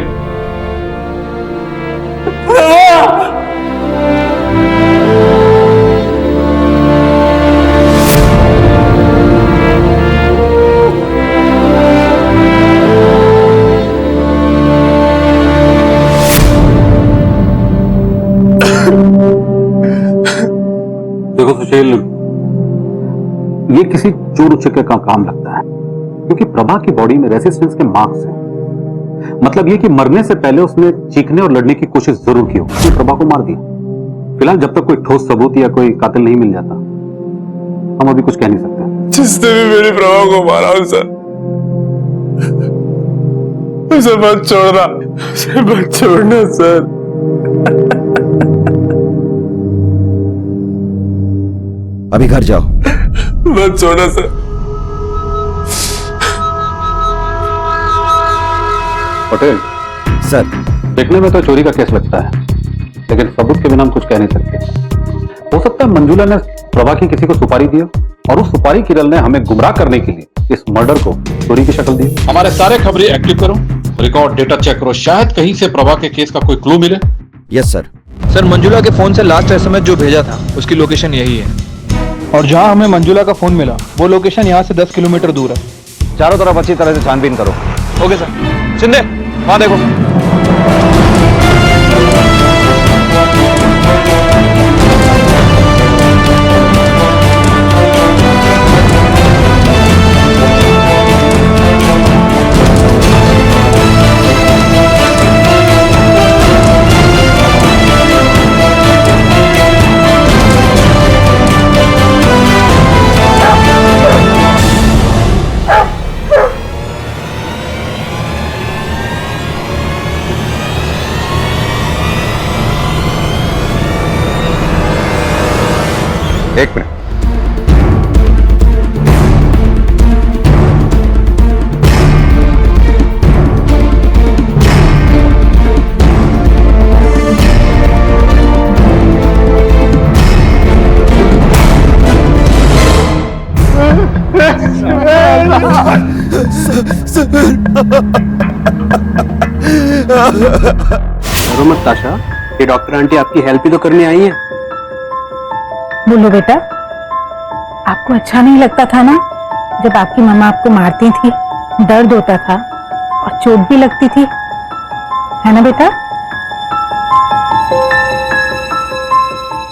देखो सुशील, ये किसी चोर उचक्के का काम लगता है, क्योंकि प्रभा की बॉडी में रेसिस्टेंस के मार्क्स हैं। मतलब ये कि मरने से पहले उसने चीखने और लड़ने की कोशिश जरूर की हो, उसने प्रभा को मार दिया। फिलहाल जब तक कोई ठोस सबूत या कोई कातिल नहीं मिल जाता, हम अभी कुछ कह नहीं सकते। जिसने भी मेरी प्रभा को मारा उसे मत छोड़ना, उसे मत छोड़ना सर। अभी घर जाओ। मत छोड़ना सर। पटेल सर, देखने में तो चोरी का केस लगता है, लेकिन सबूत के बिना हम कुछ कह नहीं सकते। हो सकता है मंजुला ने प्रभा की किसी को सुपारी दी हो, और उस सुपारी किरल ने हमें गुमराह करने के लिए इस मर्डर को चोरी की शक्ल दी। हमारे सारे खबरें एक्टिव करो, रिकॉर्ड डेटा चेक करो, शायद कहीं से प्रभा के केस का कोई क्लू मिले। Yes sir. सर मंजुला के फोन से लास्ट एसएमएस जो भेजा था उसकी लोकेशन यही है, और जहां हमें मंजुला का फोन मिला वो लोकेशन यहाँ से 10 किलोमीटर दूर है। चारों तरफ अच्छी तरह से छानबीन करो। Okay sir. शिंदे वहां देखो। एक मिनट, मत ताशा, ये डॉक्टर आंटी आपकी हेल्प ही तो करने आई है। बोलो बेटा, आपको अच्छा नहीं लगता था ना जब आपकी मम्मा आपको मारती थी, दर्द होता था और चोट भी लगती थी, है ना बेटा?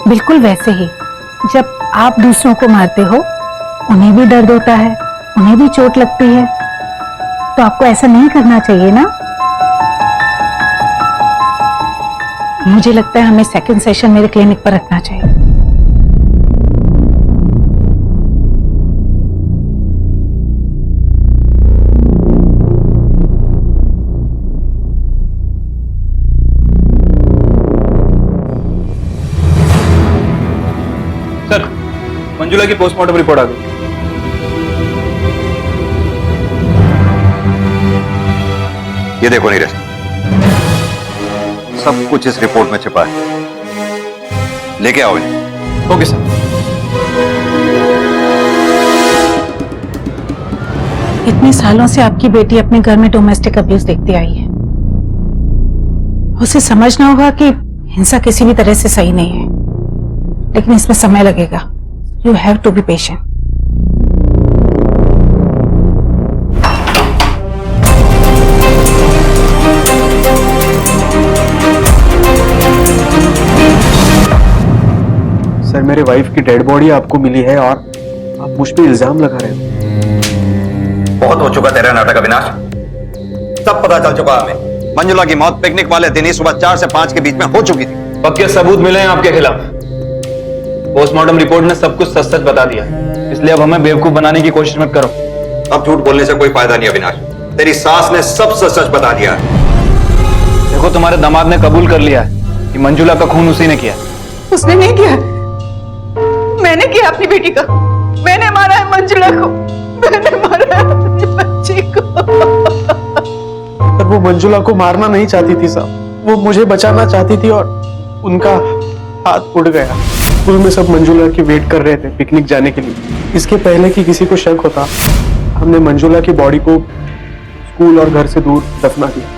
बिल्कुल वैसे ही जब आप दूसरों को मारते हो उन्हें भी दर्द होता है, उन्हें भी चोट लगती है, तो आपको ऐसा नहीं करना चाहिए ना। मुझे लगता है हमें सेकंड सेशन मेरे क्लिनिक पर रखना चाहिए। सर मंजुला की पोस्टमार्टम रिपोर्ट आ गई। ये देखो नीरज, सब कुछ इस रिपोर्ट में छिपा है, लेके आओ इन्हें। Okay sir. इतने सालों से आपकी बेटी अपने घर में डोमेस्टिक अब्यूज देखती आई है, उसे समझना होगा कि हिंसा किसी भी तरह से सही नहीं है, लेकिन इसमें समय लगेगा। You have to be patient. Sir मेरे वाइफ की डेड बॉडी आपको मिली है और आप मुझ पे इल्जाम लगा रहे हो। बहुत हो चुका तेरा नाटक अविनाश, सब पता चल चुका हमें। मंजुला की मौत पिकनिक वाले दिन ही सुबह 4 से 5 के बीच में हो चुकी थी। पक्के सबूत मिले हैं आपके खिलाफ। पोस्टमार्टम रिपोर्ट ने सब कुछ सच सच बता दिया, इसलिए अब हमें बेवकूफ बनाने की कोशिश मत करो। अब झूठ बोलने से कोई फायदा नहीं अविनाश, तेरी सास ने सब सच बता दिया। देखो तुम्हारे दामाद ने कबूल कर लिया है कि मंजुला का खून उसी ने किया। उसने नहीं किया, मैंने किया अपनी बेटी का। मैंने मारा है मंजुला को, मैंने मारा है अपनी बच्ची को। पर वो मंजुला को मारना नहीं चाहती थी साहब, वो मुझे बचाना चाहती थी और उनका हाथ उड़ गया। स्कूल में सब मंजुला की वेट कर रहे थे पिकनिक जाने के लिए। इसके पहले कि किसी को शक होता, हमने मंजुला की बॉडी को स्कूल और घर से दूर दफना दिया।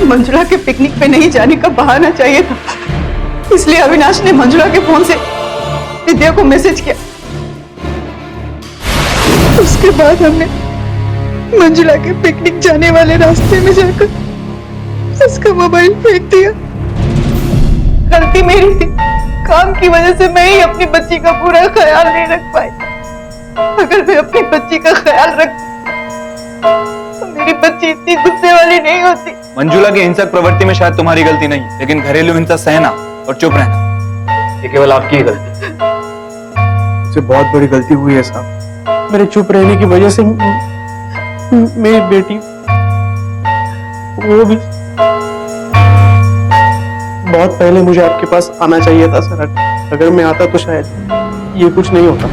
मंजुला के पिकनिक पे नहीं जाने का बहाना चाहिए था, इसलिए अविनाश ने मंजुला के फोन से विद्या को मैसेज किया। उसके बाद हमने मंजुला के पिकनिक जाने वाले रास्ते में जाकर उसका मोबाइल फेंक दिया। गलती मेरी थी, काम की वजह से मैं ही अपनी बच्ची का पूरा ख्याल नहीं रख पाई। अगर मैं अपनी बच्ची का ख्याल रखती तो मेरी बच्ची इतनी गुस्से वाली नहीं होती। मंजुला की हिंसक प्रवृत्ति में शायद तुम्हारी गलती नहीं, लेकिन घरेलू हिंसा सहना और चुप रहना ये केवल आपकी ही गलती है। मुझसे बहुत बड़ी गलती हुई है साहब। मेरे चुप रहने की वजह से मेरी बेटी वो भी बहुत पहले मुझे आपके पास आना चाहिए था सर। अगर मैं आता तो शायद ये कुछ नहीं होता।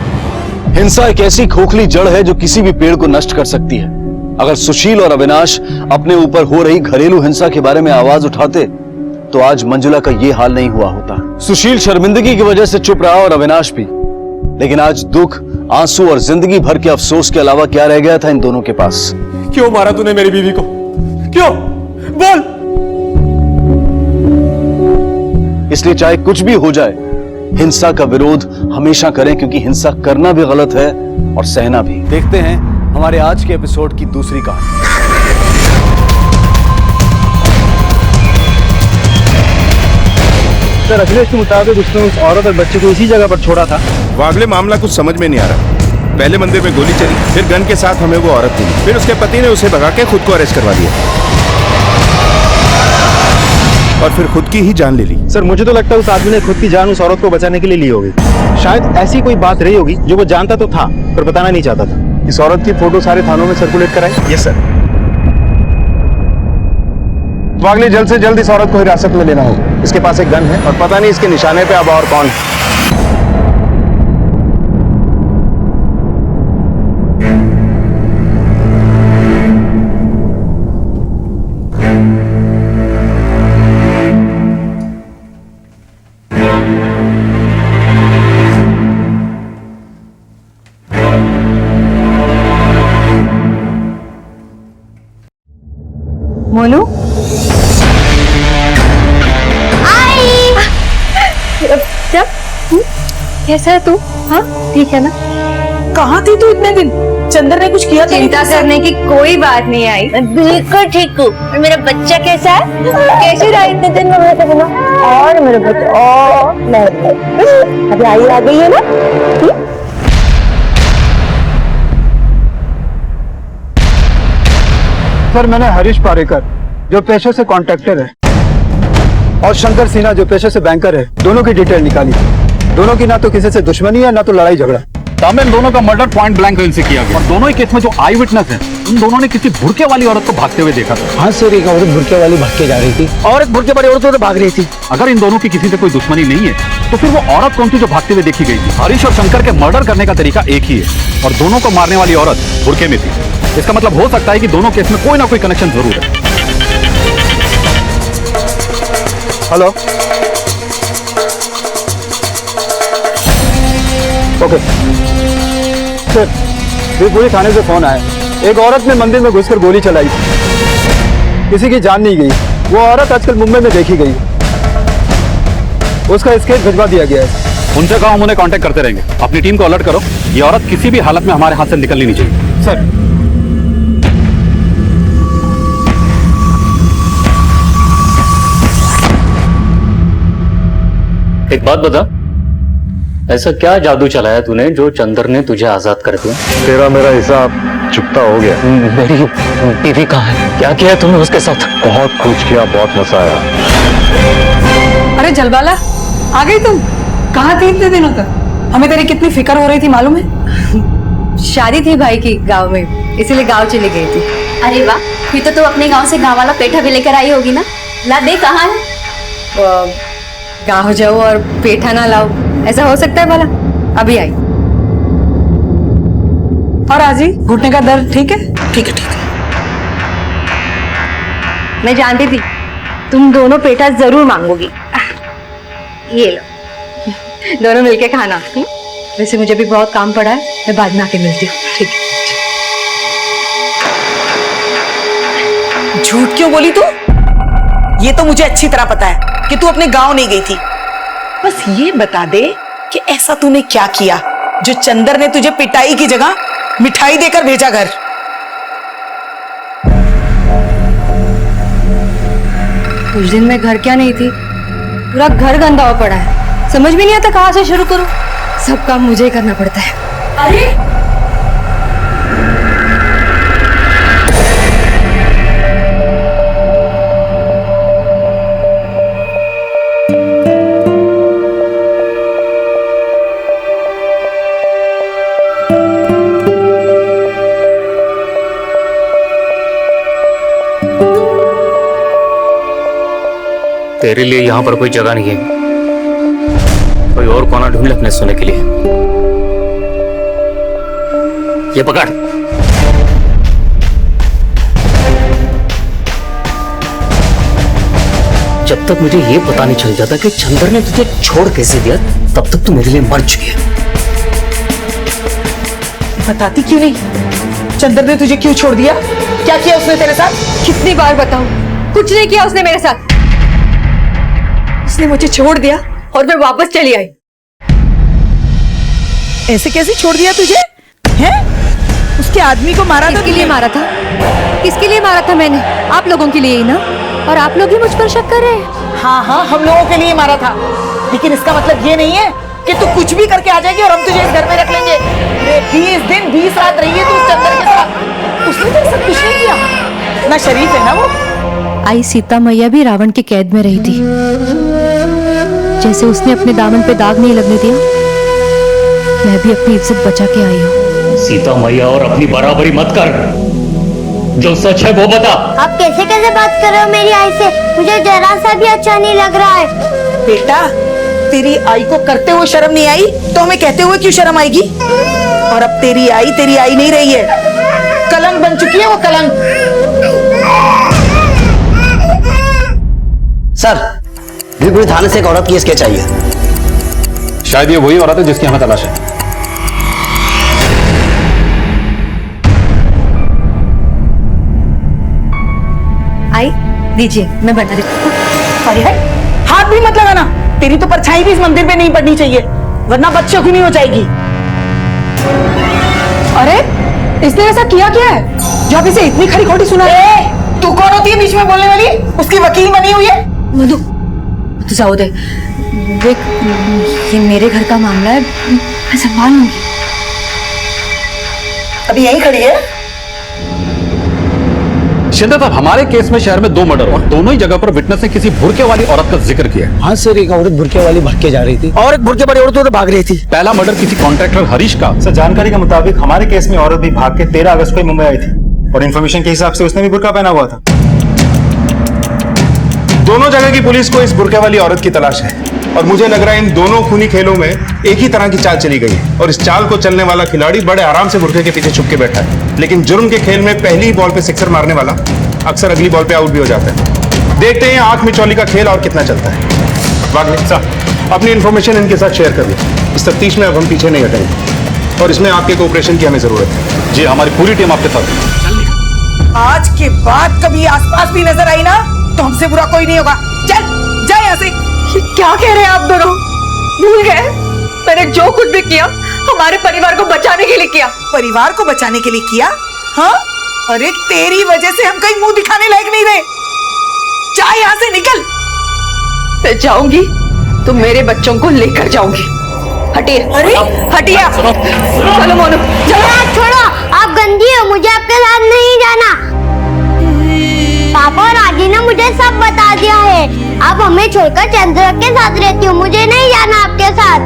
हिंसा एक ऐसी खोखली जड़ है जो किसी भी पेड़ को नष्ट कर सकती है। अगर सुशील और अविनाश अपने ऊपर हो रही घरेलू हिंसा के बारे में आवाज उठाते तो आज मंजुला का ये हाल नहीं हुआ होता। सुशील शर्मिंदगी की वजह से चुप रहा और अविनाश भी, लेकिन आज दुख, आंसू और जिंदगी भर के अफसोस के अलावा क्या रह गया था इन दोनों के पास? क्यों मारा तूने मेरी बीवी को? क्यों? बोल। इसलिए चाहे कुछ भी हो जाए, हिंसा का विरोध हमेशा करें, क्योंकि हिंसा करना भी गलत है और सहना भी। देखते हैं हमारे आज के एपिसोड की दूसरी कहानी। सर, अखिलेश के मुताबिक उसने उस औरत और बच्चे को इसी जगह पर छोड़ा था। वागले मामला कुछ समझ में नहीं आ रहा। पहले मंदिर में गोली चली, फिर गन के साथ हमें वो औरत मिली, फिर उसके पति ने उसे भगा के खुद को अरेस्ट करवा दिया और फिर खुद की ही जान ले ली। सर, मुझे तो लगता है उस आदमी ने खुद की जान उस औरत को बचाने के लिए ली होगी। शायद ऐसी कोई बात रही होगी जो वो जानता तो था पर बताना नहीं चाहता था। इस औरत की फोटो सारे थानों में सर्कुलेट कराई। Yes sir. वागले, जल्द से जल्द इस औरत को हिरासत में लेना होगा। इसके पास एक गन है और पता नहीं इसके निशाने पे अब और कौन है। मोनू, कैसा है तू? हाँ ठीक है ना? कहाँ थी तू इतने दिन? चंदर ने कुछ किया? चिंता करने की कोई बात नहीं आई, बिल्कुल ठीक हूँ। और मेरा बच्चा कैसा है? कैसे रहा इतने दिन में मेरे बिना? और मेरा बच्चा अभी आई आ गई है ना? सर, मैंने हरीश पारेकर जो पेशे से कॉन्ट्रैक्टर है और शंकर सिन्हा जो पेशे से बैंकर है, दोनों की डिटेल निकाली। दोनों की ना तो किसी से दुश्मनी है ना तो लड़ाई झगड़ा। इन दोनों का मर्डर पॉइंट ब्लैंक रेंज से किया गया और दोनों ही केस में जो आई विटनेस है, उन दोनों ने किसी भुड़के वाली औरत को भागते हुए देखा था। हाँ सर, एक औरत भुड़के वाली भाग के जा रही थी और एक भुड़के वाली औरत तो भाग रही थी। अगर इन दोनों की किसी से कोई दुश्मनी नहीं है तो फिर वो औरत कौन थी जो भागते हुए देखी गई थी? हरीश और शंकर के मर्डर करने का तरीका एक ही है और दोनों को मारने वाली औरत भुड़के में थी। इसका मतलब हो सकता है कि दोनों केस में कोई ना कोई कनेक्शन जरूर है। हेलो, ओके सर, बीरपुरी थाने से फोन आया। एक औरत ने मंदिर में घुसकर गोली चलाई, किसी की जान नहीं गई। वो औरत आजकल मुंबई में देखी गई, उसका स्केच भिजवा दिया गया है। उनसे कहो हम उन्हें कांटेक्ट करते रहेंगे। अपनी टीम को अलर्ट करो, ये औरत किसी भी हालत में हमारे हाथ से निकलनी नहीं चाहिए। सर, एक बात बता, ऐसा क्या जादू चलाया तूने जो चंदर ने तुझे आजाद कर दिया? तेरा मेरा हिसाब चुकता हो गया। मेरी बीवी कहाँ है? क्या किया तुमने उसके साथ? बहुत कुछ किया, बहुत मजा आया। अरे जलवाला, आ गई तुम? कहाँ थी इतने दिनों तक? हमें तेरी कितनी फिक्र हो रही थी मालूम है? शादी थी भाई की गांव में, इसीलिए गांव चली गई थी। अरे वाह, फिर तो तू अपने गांव से गांव वाला पेठा भी लेकर आई होगी ना? ला दे, कहाँ है? गांव जाओ और पेठा ना लाओ, ऐसा हो सकता है भला? अभी आई। और आजी, घुटने का दर्द ठीक है? ठीक है ठीक है। मैं जानती थी तुम दोनों पेठा जरूर मांगोगी। ये लो, दोनों मिलके खाना। वैसे मुझे भी बहुत काम पड़ा है, मैं बाद में आके मिलती हूँ। ठीक है। झूठ क्यों बोली तू? ये तो मुझे अच्छी तरह पता है कि तू अपने गांव नहीं गई थी। बस ये बता दे कि ऐसा तूने क्या किया जो चंदर ने तुझे पिटाई की जगह मिठाई देकर भेजा घर? कुछ दिन में घर क्या नहीं थी, पूरा घर गंदा हुआ पड़ा है। समझ में नहीं आता कहाँ से शुरू करूं। सब काम मुझे ही करना पड़ता है। अरे तेरे लिए यहाँ पर कोई जगह नहीं है, कोई और कोना ढूंढ ले अपने सोने के लिए। ये पकड़। जब तक मुझे ये पता नहीं चल जाता कि चंदर ने तुझे छोड़ कैसे दिया, तब तक तू मेरे लिए मर चुकी है। बताती क्यों नहीं? चंदर ने तुझे क्यों छोड़ दिया? क्या किया उसने तेरे साथ? कितनी बार बताऊं? कुछ नहीं किया उसने मेरे साथ। उसने मुझे छोड़ दिया और मैं वापस चली आई। ऐसे कैसे छोड़ दिया तुझे? हैं? उसके आदमी को मारा था? किसके लिए मारा था? किसके लिए मारा था मैंने? आप लोगों के लिए ही ना? और आप लोग ही मुझ पर शक कर रहे हैं। हाँ हाँ, हम लोगों के लिए मारा था, लेकिन इसका मतलब ये नहीं है कि तू कुछ भी करके आ जाएगी और हम तुझे इस घर में रख लेंगे। 20 दिन 20 रात रही है तू उस चंदर के साथ, उसने तो सब कुछ नहीं किया। इतना शरीफ है ना वो। आई सीता मैया भी रावण की कैद में रही थी, जैसे उसने अपने दामन पे दाग नहीं लगने दिया, मैं भी अपनी इज्जत बचा के आई हूँ। सीता मैया और अपनी बराबरी मत कर, जो सच है वो बता। आप कैसे कैसे बात कर रहे हो मेरी आई से? मुझे जरा सा भी अच्छा नहीं लग रहा है। बेटा, तेरी आई को करते हुए शर्म नहीं आई तो हमें कहते हुए क्यों शर्म आएगी? और अब तेरी आई नहीं रही है, कलंक बन चुकी है वो, कलंक। सर, भीलपुरी थाने से एक औरत की स्केच आई है। शायद ये वही औरत है जिसकी हमें तलाश है। आई दीजिए, मैं बता देती हूँ। अरे हाथ भी मत लगाना, तेरी तो परछाई भी इस मंदिर पे नहीं पड़नी चाहिए, वरना बदशगुनी हो जाएगी। अरे इसने ऐसा किया क्या है जो आप इसे इतनी खरी खोटी सुना? तू कौन होती है बीच में बोलने वाली? उसकी वकील बनी हुई है। मधु जाओ दे, देख ये मेरे घर का मामला है, मैं संभाल लूंगी। अभी यहीं खड़ी है? शिंदे साहब, हमारे केस में शहर में 2 मर्डर और दोनों ही जगह पर विटनेस ने किसी बुरके वाली औरत का जिक्र किया। हाँ सर, एक औरत बुरके वाली भाग के जा रही थी और एक बुरके वाली औरत तो भाग रही थी। पहला मर्डर किसी कॉन्ट्रैक्टर हरीश का। सर, जानकारी के मुताबिक हमारे केस में औरत भी भाग के 13 अगस्त को मुंबई आई थी और इन्फॉर्मेशन के हिसाब से उसने भी बुरका पहना हुआ था। दोनों जगह की पुलिस को इस बुरके वाली औरत की तलाश है और मुझे लग रहा है इन दोनों खूनी खेलों में एक ही तरह की चाल चली गई है और इस चाल को चलने वाला खिलाड़ी बड़े आराम से बुरके के पीछे छुप के बैठा है, लेकिन जुर्म के खेल में पहली बॉल पे सिक्सर मारने वाला अक्सर अगली बॉल पे आउट भी हो जाता है। देखते हैं आंख मिचौली का खेल और कितना चलता है। वागले साहब, अपनी इन्फॉर्मेशन इनके साथ शेयर कर ली। इस तफ्तीश में अब हम पीछे नहीं हटेंगे और इसमें आपके कोऑपरेशन की हमें जरूरत है। जी, हमारी पूरी टीम आपके साथ है। आज के बाद कभी आसपास भी नजर आई ना तो हमसे बुरा कोई नहीं होगा। चल जा यहाँ से। क्या कह रहे हैं आप दोनों? भूल गए मैंने जो कुछ भी किया हमारे परिवार को बचाने के लिए किया। परिवार को बचाने के लिए किया? हाँ, अरे तेरी वजह से हम कहीं मुंह दिखाने लायक नहीं रहे। जा यहाँ से, निकल। मैं जाऊंगी तो मेरे बच्चों को लेकर जाऊंगी। हटिए, अरे हटिए, चलो मोनू चलो। छोड़ो, आप गंदी हो, मुझे आपके साथ नहीं जाना। पापा और आजी ने मुझे सब बता दिया है। आप हमें छोड़कर चंद्र के साथ रहती हो, मुझे नहीं जाना आपके साथ।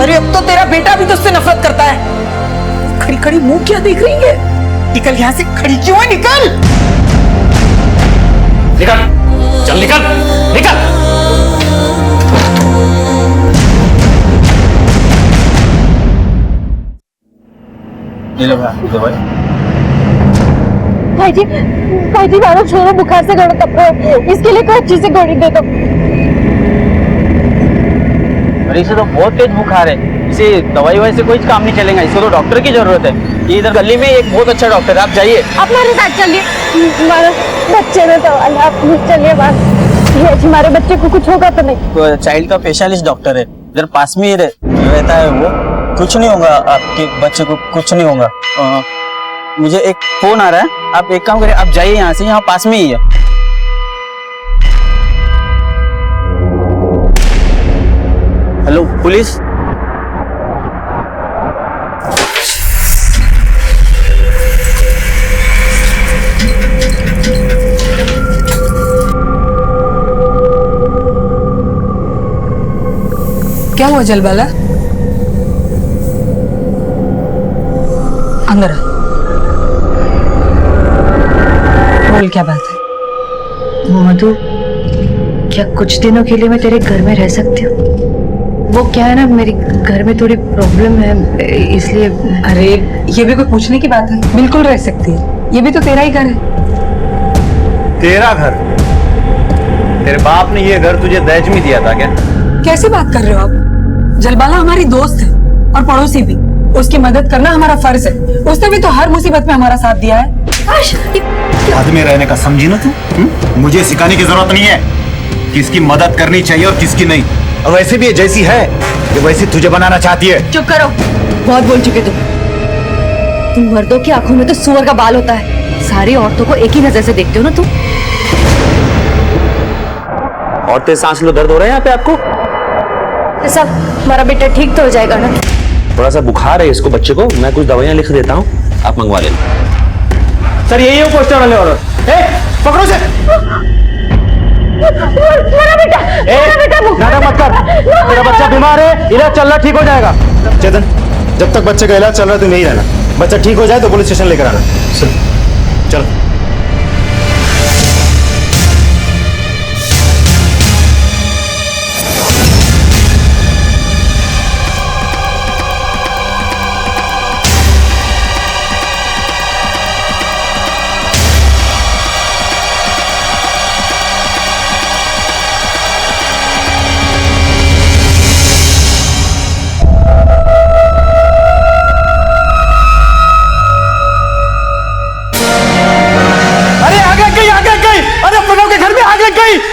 अरे अब तो तेरा बेटा भी तुझसे नफरत करता है। खड़ी खड़ी मुंह क्या देख रही है? निकल यहाँ से, खड़ी क्यों है? निकल निकल, चल निकल, निकल। भाई जी मारो छोरो बुखार से गला तप रहा है, इसके लिए कोई अच्छी सी गोली दे दो। अरे इसे तो बहुत तेज बुखार है, इसे दवाई ववाई से कोई काम नहीं चलेगा, इसे तो डॉक्टर की जरूरत है। ये इधर गली में एक बहुत अच्छा डॉक्टर है, आप जाइए। आप मेरे साथ चलिए, हमारे बच्चे में सवाल है, आप चलिए बात। ये हमारे बच्चे को कुछ होगा तो नहीं? तो चाइल्ड का स्पेशलिस्ट डॉक्टर है, इधर पास में ही रहता है वो। कुछ नहीं होगा, आपके बच्चे को कुछ नहीं होगा। मुझे एक फोन आ रहा है, आप एक काम करिए, आप जाइए यहाँ से, यहाँ पास में ही है। Hello police. क्या हुआ जलबाला? अंदर आ। बोल क्या बात है? मधु, क्या कुछ दिनों के लिए मैं तेरे घर में रह सकती हूँ? वो क्या है ना, मेरी घर में थोड़ी प्रॉब्लम है, इसलिए। अरे ये भी कोई पूछने की बात है? बिल्कुल रह सकती है, ये भी तो तेरा ही घर है। तेरा घर? तेरे बाप ने ये घर तुझे दहेज में दिया था क्या? कैसी बात कर रहे हो आप? जलबाला हमारी दोस्त है और पड़ोसी भी, उसकी मदद करना हमारा फर्ज है। उसने भी तो हर मुसीबत में हमारा साथ दिया है। आदमी रहने का समझी ना तू? मुझे सिखाने की जरूरत नहीं है किसकी मदद करनी चाहिए और किसकी नहीं। और वैसे भी ये जैसी है ये वैसी तुझे बनाना चाहती है। चुप करो, बहुत बोल चुके तुम मर्दों की आंखों में तो सुअर का बाल होता है। सारी औरतों को एक ही नजर से देखते हो ना तुम। और तेज सांस लो, दर्द हो रहा है यहाँ पे आपको? सब हमारा बेटा ठीक तो हो जाएगा ना? थोड़ा सा बुखार है इसको, बच्चे को मैं कुछ दवाइयाँ लिख देता हूँ, आप मंगवा लेना। सर यही है पोस्टर वाले औरत, पकड़ो से। मेरा बेटा नाटक मत कर, मेरा बच्चा बीमार है, इलाज चल रहा, ठीक हो जाएगा। चेतन, जब तक बच्चे का इलाज चल रहा है तुम यहीं रहना, बच्चा ठीक हो जाए तो पुलिस स्टेशन लेकर आना। चलो।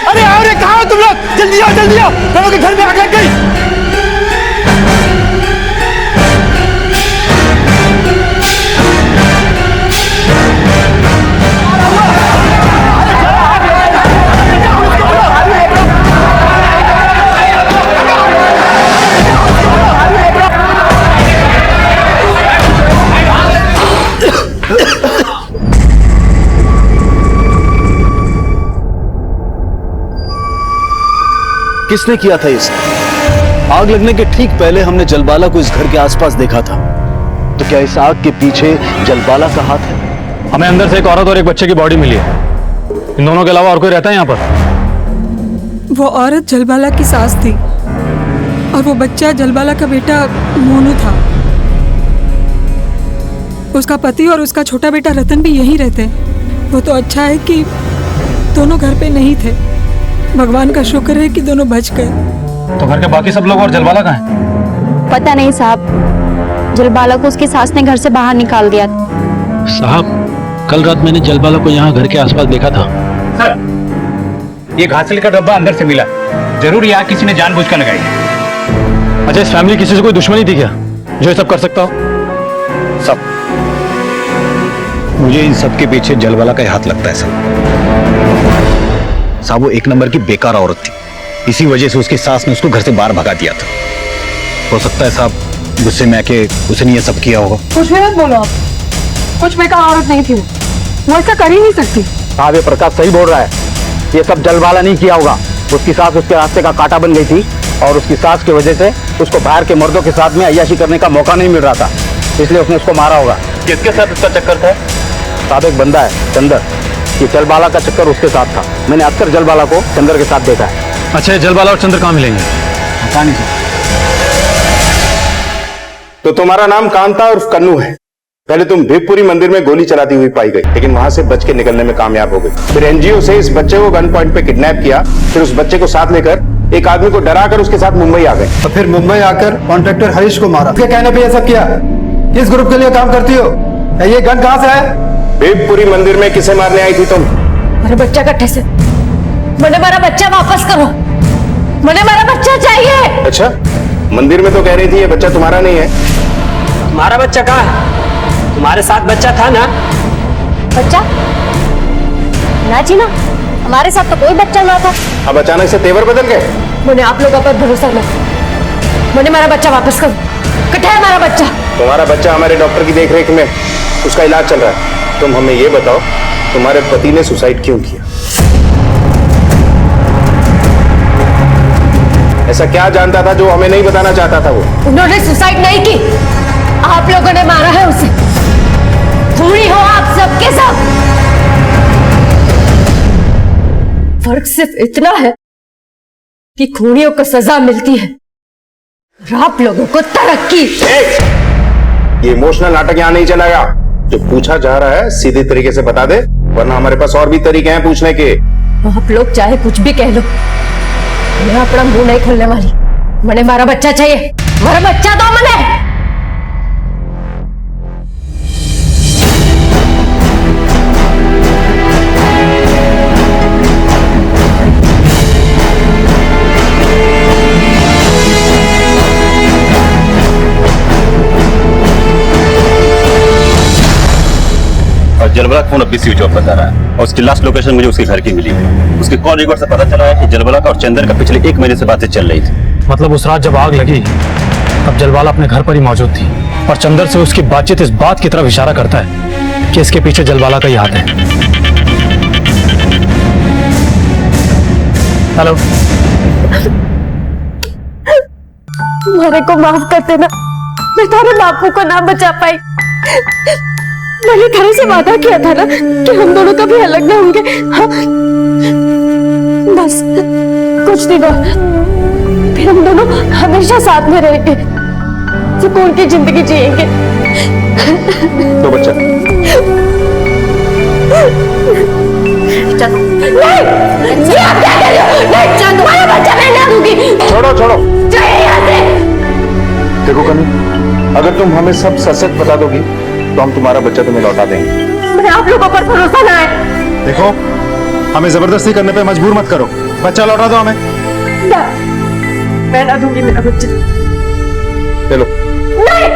अरे आओ रे, कहाँ हो तुम लोग? जल्दी आओ, जल्दी आओ, प्रणव के घर में आग लग गई। किसने किया था इसे? आग लगने के ठीक पहले हमने जलबाला को इस घर के आसपास देखा था, तो क्या इस आग के पीछे जलबाला का हाथ है? हमें अंदर से एक औरत और एक बच्चे की बॉडी मिली है। इन दोनों के अलावा और कोई रहता है यहाँ पर? वो औरत जलबाला की सास थी और वो बच्चा जलबाला का बेटा मोनू था। उसका पति और उसका छोटा बेटा रतन भी यहीं रहते हैं। वो तो अच्छा है कि दोनों घर पे नहीं थे। भगवान का शुक्र है कि दोनों बच गए। तो घर के बाकी सब लोग और जलबाला कहाँ हैं? पता नहीं साहब, जलबाला को उसकी सास ने घर से बाहर निकाल दिया। साहब, कल रात मैंने जलबाला को यहाँ घर के आसपास देखा था। सर, ये घासल का डब्बा अंदर से मिला, जरूर यहाँ किसी ने जानबूझकर लगाई है। अच्छा, इस फैमिली किसी से कोई दुश्मनी थी क्या जो ये सब कर सकता हो? सब, मुझे इन सब के पीछे जलबाला का हाथ लगता है साहब। वो एक नंबर की बेकार औरत थी, इसी वजह से उसकी सास ने उसको घर से बाहर भगा दिया था। हो सकता है साहब गुस्से में आके उसने ये सब किया होगा। कुछ भी मत बोलो आप, कुछ बेकार औरत नहीं थी वो ऐसा कर ही नहीं सकती। साहब ये प्रकाश सही बोल रहा है, ये सब जलबाला नहीं किया होगा। उसकी सास उसके रास्ते का कांटा बन गई थी, और उसकी सास की वजह से उसको बाहर के मर्दों के साथ में अय्याशी करने का मौका नहीं मिल रहा था, इसलिए उसने उसको मारा होगा। किसके साथ उसका चक्कर था? साथ एक बंदा है चंदर, ये जलबाला का चक्कर उसके साथ था। मैंने अक्सर जलबाला को चंदर के साथ देखा है। अच्छा, ये जलबाला और चंदर कहाँ मिलेंगे? पता नहीं सर। तो तुम्हारा नाम कांता और कन्नू है। पहले तुम भिवपुरी मंदिर में गोली चलाती हुई पाई गई, लेकिन वहां से बच के निकलने में कामयाब हो गई। फिर एनजीओ से इस बच्चे को गन पॉइंट पे किडनैप किया, फिर उस बच्चे को साथ लेकर एक आदमी को डराकर उसके साथ मुंबई आ गए। और फिर मुंबई आकर कॉन्ट्रैक्टर हरीश को मारा। उसके कहने पे ये सब किया। किस ग्रुप के लिए काम करती हो? ये गन कहाँ से है? भिवपुरी मंदिर में किसे मारने आई थी तुम? मेरे बच्चा कट्ठे से, मुझे मेरा बच्चा वापस करो, मुझे मेरा बच्चा चाहिए। अच्छा, मंदिर में तो कह रही थी ये बच्चा तुम्हारा नहीं है। तुम्हारा बच्चा कहाँ है? तुम्हारे साथ बच्चा था ना? बच्चा ना जी ना, हमारे साथ तो कोई बच्चा ना था। अब अचानक से तेवर बदल गए? मुझे आप लोगों पर भरोसा नहीं, मुझे मेरा बच्चा वापस करो। कट्ठे है मेरा बच्चा? तुम्हारा बच्चा हमारे डॉक्टर की देखरेख में, उसका इलाज चल रहा है। तुम हमें ये बताओ, तुम्हारे पति ने सुसाइड क्यों किया? ऐसा क्या जानता था जो हमें नहीं बताना चाहता था वो? उन्होंने सुसाइड नहीं की, आप लोगों ने मारा है उसे। खूनी हो आप सबके सब। फर्क सिर्फ इतना है कि खूनियों को सजा मिलती है और आप लोगों को तरक्की। ये इमोशनल नाटक यहाँ नहीं चलेगा। जो पूछा जा रहा है सीधे तरीके से बता दे, वरना हमारे पास और भी तरीके हैं पूछने के। आप लोग चाहे कुछ भी कह लो, मैं अपना मुंह नहीं खोलने वाली। मैंने मारा बच्चा चाहिए, मेरा बच्चा दो मैंने। और जलबला का फोन अब भी स्विच ऑफ बता रहा है और उसकी लास्ट लोकेशन मुझे उसके घर की मिली है। उसके कॉल रिकॉर्ड से पता चला है कि जलबला का और चंदर का पिछले 1 महीने से बातें चल रही थी। मतलब उस रात जब आग लगी तब जलबाला अपने घर पर ही मौजूद थी और चंदर से उसकी बातचीत इस बात की तरफ इशारा करता है कि इसके पीछे जलबाला का ही हाथ है। हेलो, मेरे को माफ कर देना, मैं तारे बापू को ना बचा पाई। मैंने तेरे से वादा किया था ना कि हम दोनों कभी अलग ना होंगे। हाँ? बस कुछ दिनों फिर हम दोनों हमेशा साथ में रहेंगे, सुकून की जिंदगी जिएंगे। तो बच्चा नहीं, जी आप क्या कर रहे हो? नहीं, तुम्हारा बच्चा मैं ना दूंगी। छोड़ो छोड़ो। चाहिए यहाँ से। देखो कन्नू, अगर तुम हमें सब सच बता दोगी तो हम तुम्हारा बच्चा तुम्हें लौटा देंगे। मुझे आप लोगों पर भरोसा ना है। देखो, हमें जबरदस्ती करने पे मजबूर मत करो। बच्चा लौटा दो हमें। ना, मैं ना दूंगी मेरा बच्चा। चलो। नहीं।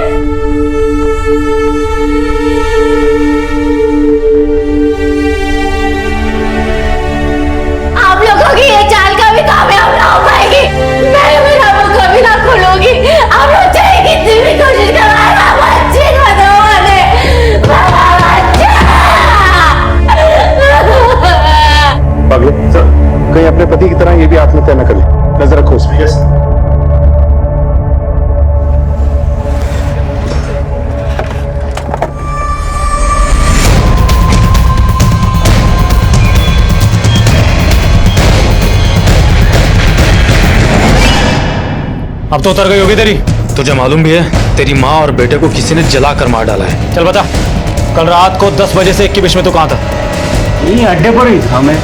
आप लोगों की ये चाल कभी कामयाब ना हो पाएगी। मैं मेरा मुंह कभी ना खोलूंगी। आप लोग चाहे कितनी भी कोशिश करो, बच्चे को दो मुझे। पागलो, सर, कहीं अपने पति की तरह ये भी आत्महत्या न कर ले। नजर रखो उसमें। यस। अब तो उतर गई होगी तेरी। तुझे मालूम भी है तेरी माँ और बेटे को किसी ने जला कर मार डाला है। चल बता, कल रात को 10 बजे से 1 के बीच में तू कहाँ था? यही अड्डे पर ही था मैं।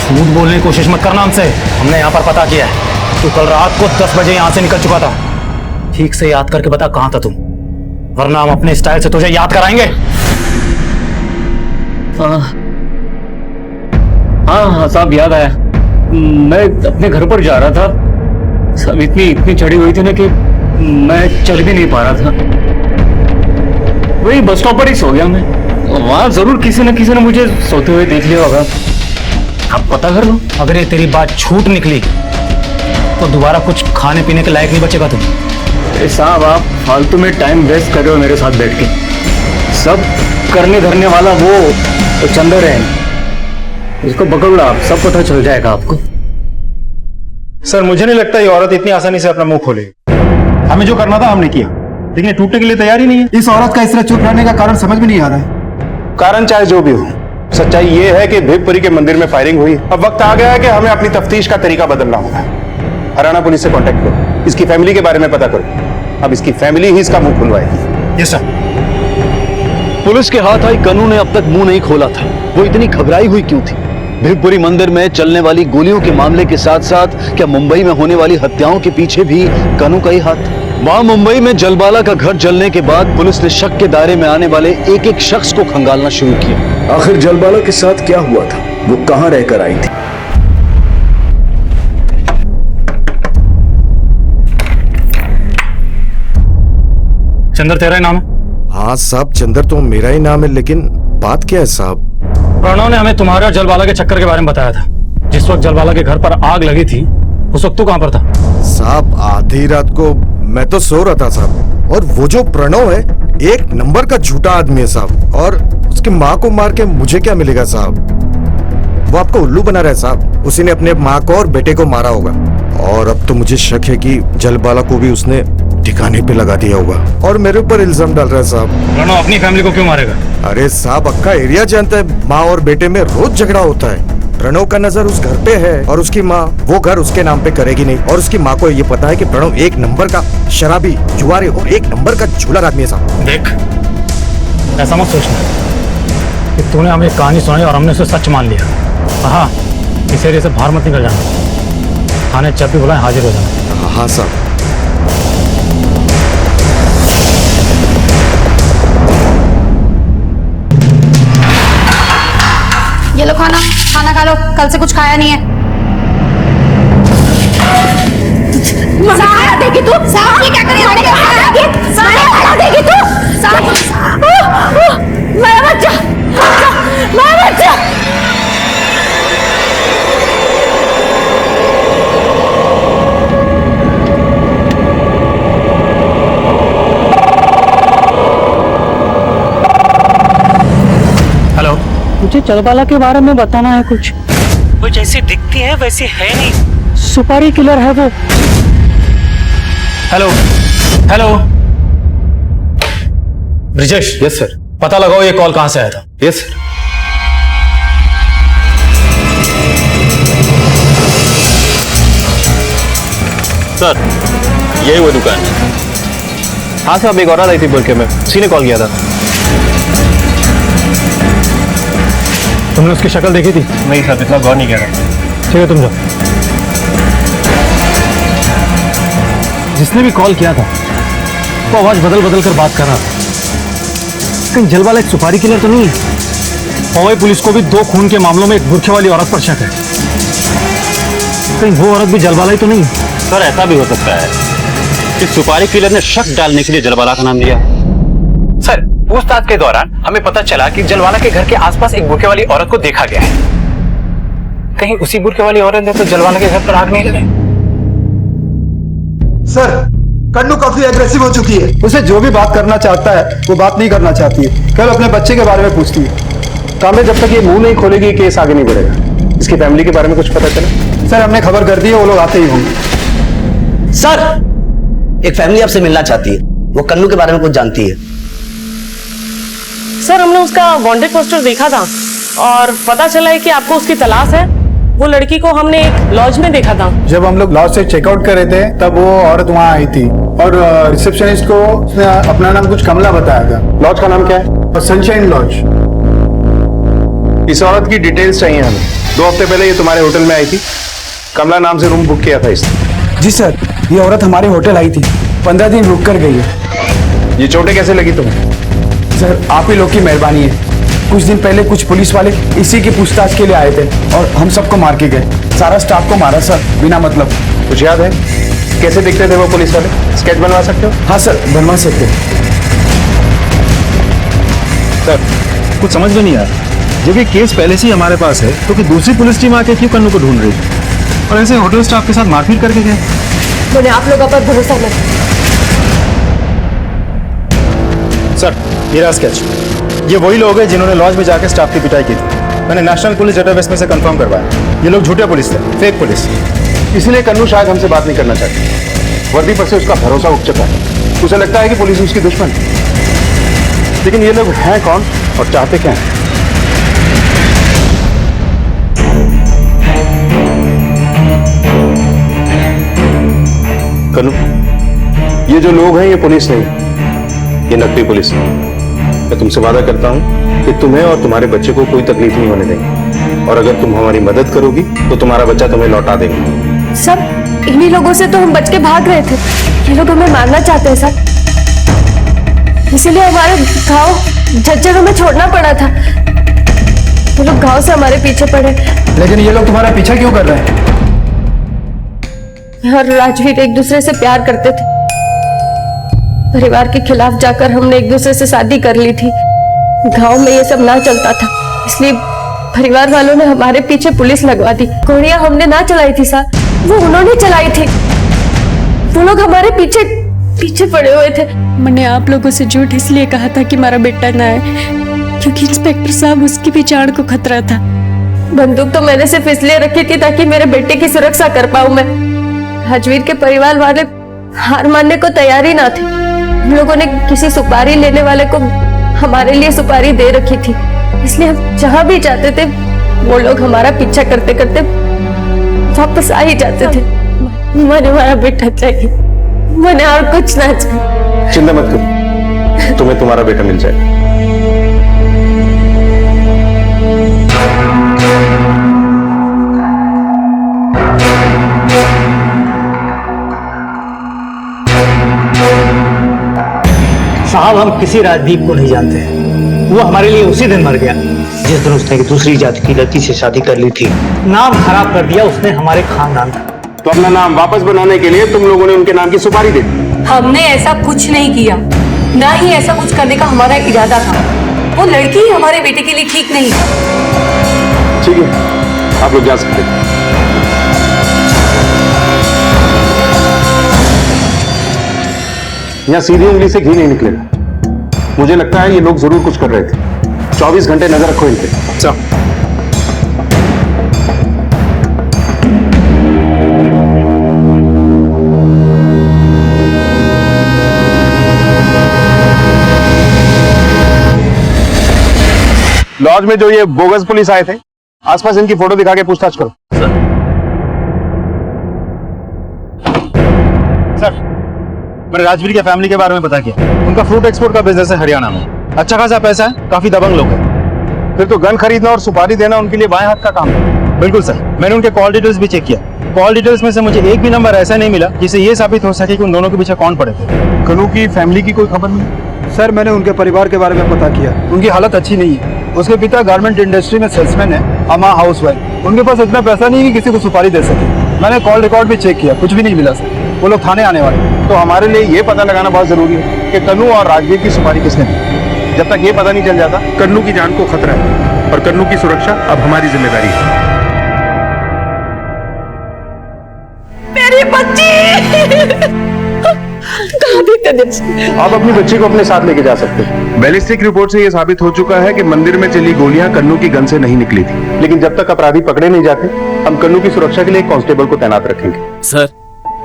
झूठ बोलने की कोशिश मत करना हमसे, हमने यहाँ पर पता किया है। तू कल रात को 10 बजे यहाँ से निकल चुका था। ठीक से याद करके बता कहाँ था तुम, वरना हम अपने स्टाइल से तुझे याद कराएंगे। हाँ साहब, याद आया। मैं अपने घर पर जा रहा था, सब इतनी चढ़ी हुई थी ना कि मैं चल भी नहीं पा रहा था। वही बस स्टॉप पर ही सो गया मैं। वहां जरूर किसी न मुझे सोते हुए देख लिया होगा। आप पता कर लो। अगर ये तेरी बात झूठ निकली तो दोबारा कुछ खाने पीने के लायक नहीं बचेगा तुम। साहब, आप फालतू में टाइम वेस्ट कर रहे हो मेरे साथ बैठ के। सब करने धरने वाला वो तो चंदर है, इसको पकड़ लो आप, सब पता चल जाएगा आपको। सर मुझे नहीं लगता ये औरत इतनी आसानी से अपना मुंह खोलेगी। हमें जो करना था हमने किया, लेकिन ये टूटने के लिए तैयार ही नहीं है। इस औरत का इस तरह चुप रहने का कारण समझ में नहीं आ रहा है। कारण चाहे जो भी हो, सच्चाई ये है कि भिवपुरी के मंदिर में फायरिंग हुई। अब वक्त आ गया है कि हमें अपनी तफ्तीश का तरीका बदलना होगा। हरियाणा पुलिस से कांटेक्ट करो, इसकी फैमिली के बारे में पता करो। अब इसकी फैमिली ही इसका मुंह खुलवाएगी। Yes sir. पुलिस के हाथ आई कनू ने अब तक मुंह नहीं खोला था। वो इतनी घबराई हुई क्यों थी? भिवपुरी मंदिर में चलने वाली गोलियों के मामले के साथ साथ क्या मुंबई में होने वाली हत्याओं के पीछे भी कनू का ही हाथ? वहां मुंबई में जलबाला का घर जलने के बाद पुलिस ने शक के दायरे में आने वाले एक एक शख्स को खंगालना शुरू किया। आखिर जलबाला के साथ क्या हुआ था? वो कहां रहकर आई थी? चंदर तेरा ही नाम है? हाँ साहब, चंदर तो मेरा ही नाम है, लेकिन बात क्या है साहब? प्रणव ने हमें तुम्हारे और जलबाला के चक्कर के बारे में बताया था। जिस वक्त जलबाला के घर पर आग लगी थी उस वक्त तू कहां पर था? साहब आधी रात को मैं तो सो रहा था साहब, और वो जो प्रणव है एक नंबर का झूठा आदमी है साहब, और उसकी माँ को मार के मुझे क्या मिलेगा साहब? वो आपको उल्लू बना रहा है साहब। उसी ने अपने माँ को और बेटे को मारा होगा, और अब तो मुझे शक है कि जलबाला को भी उसने ठिकाने पे लगा दिया होगा और मेरे ऊपर इल्जाम डाल रहा है साहब। प्रणव अपनी फैमिली को क्यों मारेगा? अरे साहब अक्का एरिया जानता है, माँ और बेटे में रोज झगड़ा होता है। प्रणव का नजर उस घर पे है और उसकी माँ वो घर उसके नाम पे करेगी नहीं, और उसकी माँ को ये पता है कि प्रणव एक नंबर का शराबी, जुआरी और एक नंबर का झूला आदमी है साहब। देख, ऐसा मत सोचना कि तूने हमें कहानी सुनाई और हमने उसे सच मान लिया। हाँ, इस एरिया से बाहर मत निकल जाना। थाने जब भी बुलाएं हाजिर हो जाना। हाँ साहब। ये लो खाना, खाना खा लो, कल से कुछ खाया नहीं है। सारा देगी तू, सारा ये क्या करेगी? सारा देगी तू, मेरा बच्चा, मेरा बच्चा। हेलो, मुझे जलबाला के बारे में बताना है कुछ। वो जैसी दिखती है वैसी है नहीं, सुपारी किलर है वो। Hello hello Brijesh. Yes sir. पता लगाओ ये कॉल कहां से आया था। Yes sir. सर यही वो दुकान है। हाँ साहब, एक औरत आई थी बुरके में, उसी ने कॉल किया था। तुमने उसकी शक्ल देखी थी? नहीं सर, इतना गौर नहीं किया था। ठीक है, तुम जाओ। जिसने भी कॉल किया था वो आवाज बदल बदल कर बात कर रहा था। कहीं जलबाला एक सुपारी किलर तो नहीं है? मुंबई पुलिस को भी 2 खून के मामलों में एक बुरखे वाली औरत पर शक है। कहीं वो औरत भी जलबाला ही तो नहीं है? सर ऐसा भी हो सकता है कि सुपारी किलर ने शक डालने के लिए जलबाला का नाम लिया। सर पूछताछ के दौरान हमें पता चला कि जलवाला के घर के आसपास एक बुरखे वाली औरत को देखा गया है। कहीं उसी बुरखे वाली औरत ने तो जलवाला के घर पर आग नहीं लगाई? सर कन्नू काफी एग्रेसिव हो चुकी है। उसे जो भी बात करना चाहता है वो बात नहीं करना चाहती है, केवल अपने बच्चे के बारे में पूछती है। कामरे जब तक ये मुंह नहीं खोलेगी केस आगे नहीं बढ़ेगा। इसकी फैमिली के बारे में कुछ पता चला? सर हमने खबर कर दी है, वो लोग आते ही होंगे। सर एक फैमिली आपसे मिलना चाहती है, वो कन्नू के बारे में कुछ जानती है। सर हमने उसका वांटेड पोस्टर देखा था और पता चला है कि आपको उसकी तलाश है। वो लड़की को हमने एक लॉज में देखा था। जब हम लोग लॉज से चेकआउट कर रहे थे तब वो औरत वहाँ आई थी और रिसेप्शनिस्ट को उसने अपना नाम कुछ कमला बताया था। लॉज का नाम क्या है? Sunshine Lodge. इस औरत की डिटेल्स चाहिए हमें। 2 हफ्ते पहले ये तुम्हारे होटल में आई थी, कमला नाम से रूम बुक किया था इसने। जी सर, ये औरत हमारे होटल आई थी, 15 दिन रुक कर गई है। ये चोटें कैसे लगी तुम्हें? सर आप ही लोग की मेहरबानी है। कुछ दिन पहले कुछ पुलिस वाले इसी की पूछताछ के लिए आए थे और हम सबको मार के गए। सारा स्टाफ को मारा सर, बिना मतलब। कुछ याद है कैसे दिखते थे वो पुलिस वाले? स्केच बनवा सकते हो? हाँ सर बनवा सकते। सर कुछ समझ में नहीं आ रहा, जब ये केस पहले से ही हमारे पास है तो कि दूसरी पुलिस टीम आके क्यों कन्नू को ढूंढ रही है और ऐसे होटल स्टाफ के साथ मारपीट करके गए? मैंने आप लोगों पर भरोसा नहीं। सर ये रहा स्केच। ये वही लोग हैं जिन्होंने लॉज में जाकर स्टाफ की पिटाई की थी। मैंने नेशनल पुलिस डेटाबेस में से कंफर्म करवाया, ये लोग झूठे पुलिस थे, फेक पुलिस। इसलिए कन्नू शायद हमसे बात नहीं करना चाहती। वर्दी पर से उसका भरोसा उठ चुका है। उसे लगता है कि पुलिस उसकी दुश्मन है। लेकिन ये लोग हैं कौन और चाहते क्या हैं? कन्नू, ये जो लोग हैं ये पुलिस नहीं, ये नकली पुलिस है। मैं तुमसे वादा करता हूं कि तुम्हें और तुम्हारे बच्चे को कोई तकलीफ नहीं होने देंगे, और अगर तुम हमारी मदद करोगी तो तुम्हारा बच्चा तुम्हें लौटा देंगे। सर, इन्हीं लोगों से तो हम बच के भाग रहे थे। ये लोग हमें मारना चाहते हैं सर, इसीलिए हमारे गांव झज्जर हमें छोड़ना पड़ा था। वो लोग गांव से हमारे पीछे पड़े। लेकिन ये लोग तुम्हारा पीछा क्यों कर रहे हैं? और राजवीर एक दूसरे से प्यार करते थे। परिवार के खिलाफ जाकर हमने एक दूसरे से शादी कर ली थी। गांव में ये सब ना चलता था, इसलिए परिवार वालों ने हमारे पीछे पुलिस लगवा दी। गोलियां हमने ना चलाई थी सर, वो उन्होंने चलाई थी। वो लोग हमारे पीछे पीछे पड़े हुए थे। मैंने आप लोगों से झूठ इसलिए कहा था कि मेरा बेटा ना है, क्योंकि इंस्पेक्टर साहब उसकी भी जान को खतरा था। बंदूक तो मैंने सिर्फ इसलिए रखी थी ताकि मेरे बेटे की सुरक्षा कर पाऊं मैं। राजवीर के परिवार वाले हार मानने को तैयार ही ना थे। हम लोगों ने किसी सुपारी लेने वाले को हमारे लिए सुपारी दे रखी थी, इसलिए हम जहां भी जाते थे वो लोग हमारा पीछा करते करते वापस आ ही जाते थे। मुझे हमारा बेटा चाहिए, मुझे और कुछ ना चाहिए। चिंता मत करो, तुम्हें तुम्हारा बेटा मिल जाएगा। साहब, हम किसी राजदीप को नहीं जानते। वो हमारे लिए उसी दिन मर गया जिस दिन उसने एक दूसरी जाति की लड़की से शादी कर ली थी। नाम खराब कर दिया उसने हमारे खानदान का। तो अपना नाम वापस बनाने के लिए तुम लोगों ने उनके नाम की सुपारी दे दी। हमने ऐसा कुछ नहीं किया, ना ही ऐसा कुछ करने का हमारा इरादा था। वो लड़की ही हमारे बेटे के लिए ठीक नहीं है। ठीक है, आप लोग जा सकते हैं। यहाँ सीधी उंगली से घी नहीं निकलेगा। मुझे लगता है ये लोग जरूर कुछ कर रहे थे। 24 घंटे नजर रखो इन पे। चल। लॉज में जो ये बोगस पुलिस आए थे, आसपास इनकी फोटो दिखा के पूछताछ करो। सर, मैंने राजवीर के फैमिली के बारे में पता किया। उनका फ्रूट एक्सपोर्ट का बिजनेस है हरियाणा में। अच्छा खासा पैसा है, काफी दबंग लोग हैं। फिर तो गन खरीदना और सुपारी देना उनके लिए बाएं हाथ का काम है। बिल्कुल सर, मैंने उनके कॉल डिटेल्स भी चेक किया। कॉल डिटेल्स में से मुझे एक भी नंबर ऐसा नहीं मिला जिससे ये साबित हो सके कि उन दोनों के पीछे कौन पड़े थे। कन्नू की फैमिली की कोई खबर नहीं? सर, मैंने उनके परिवार के बारे में पता किया। उनकी हालत अच्छी नहीं है। उसके पिता गारमेंट इंडस्ट्री में सेल्समैन है, अम्मा हाउसवाइफ। उनके पास इतना पैसा नहीं है कि किसी को सुपारी दे सके। मैंने कॉल रिकॉर्ड भी चेक किया, कुछ भी नहीं मिला सर। वो लोग थाने आने वाले। तो हमारे लिए ये पता लगाना बहुत जरूरी है कि कन्नू और राजवीर की सुपारी किसने दी। जब तक ये पता नहीं चल जाता, कन्नू की जान को खतरा है और कन्नू की सुरक्षा अब हमारी जिम्मेदारी है। मेरी बच्ची आप अपनी बच्ची को अपने साथ लेके जा सकते हैं। बैलिस्टिक रिपोर्ट से यह साबित हो चुका है कि मंदिर में चली गोलियां कन्नू की गन से नहीं निकली थी। लेकिन जब तक अपराधी पकड़े नहीं जाते, हम कन्नू की सुरक्षा के लिए एक कांस्टेबल को तैनात रखेंगे। सर,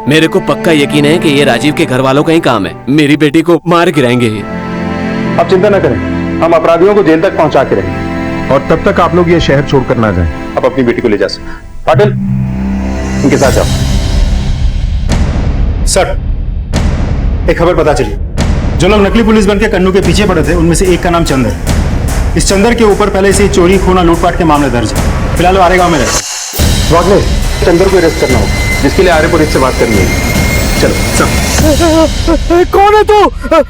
मेरे को पक्का यकीन है कि ये राजीव के घर वालों का ही काम है। मेरी बेटी को मार गिराएंगे ये। आप चिंता न करें, हम अपराधियों को जेल तक पहुंचा के रहेंगे और तब तक आप लोग ये शहर छोड़कर ना जाएं। आप अपनी बेटी को ले जा सकते। पाटिल, इनके साथ जाओ। सर, एक खबर पता चली। जो लोग नकली पुलिस बन के कन्नू के पीछे पड़े थे, उनमें से एक का नाम चंदर है। इस चंदर के ऊपर पहले से चोरी, खून, लूटपाट के मामले दर्ज है। फिलहाल वो आरेगांव में रहता है। चंदर को अरेस्ट करना होगा, जिसके लिए आर्य पुलिस से बात करनी है। चलो सब। कौन है तू?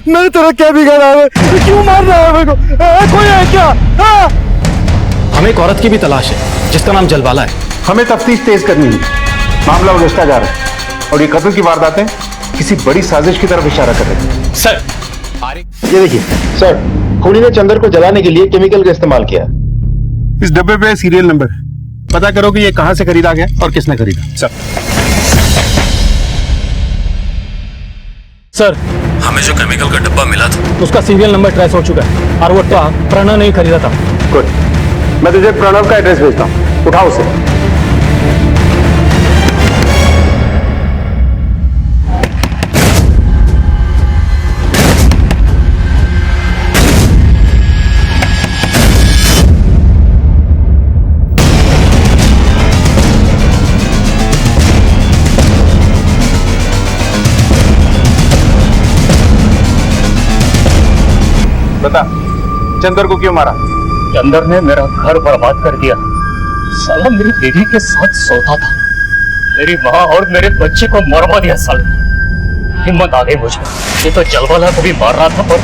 मैंने तेरा क्या बिगाड़ा है? क्यों मार रहा है मेरे को? कोई है क्या? हमें एक औरत की भी तलाश है जिसका नाम जलवाला है। हमें तफ्तीश तेज करनी है। मामला उलझता जा रहा है और ये कत्ल की वारदातें किसी बड़ी साजिश की तरफ इशारा कर रही है। सर, ये देखिए सर, खूनी ने चंदर को जलाने के लिए केमिकल का इस्तेमाल किया। इस डब्बे पे सीरियल नंबर है। पता करो कि ये कहां से खरीदा गया और किसने खरीदा। सर, हमें जो केमिकल का डब्बा मिला था उसका सीरियल नंबर ट्रेस हो चुका है और वो प्रणव ने ही खरीदा था। गुड, मैं तुझे प्रणव का एड्रेस भेजता हूँ, उठाओ उसे। बता, चंदर को क्यों मारा? चंदर ने मेरा घर बर्बाद कर दिया। साला मेरी बीवी के साथ सोता था, मेरी माँ और मेरे बच्चे को मरवा दिया। साला हिम्मत आ गई मुझे। ये तो जलवाला को भी मार रहा था पर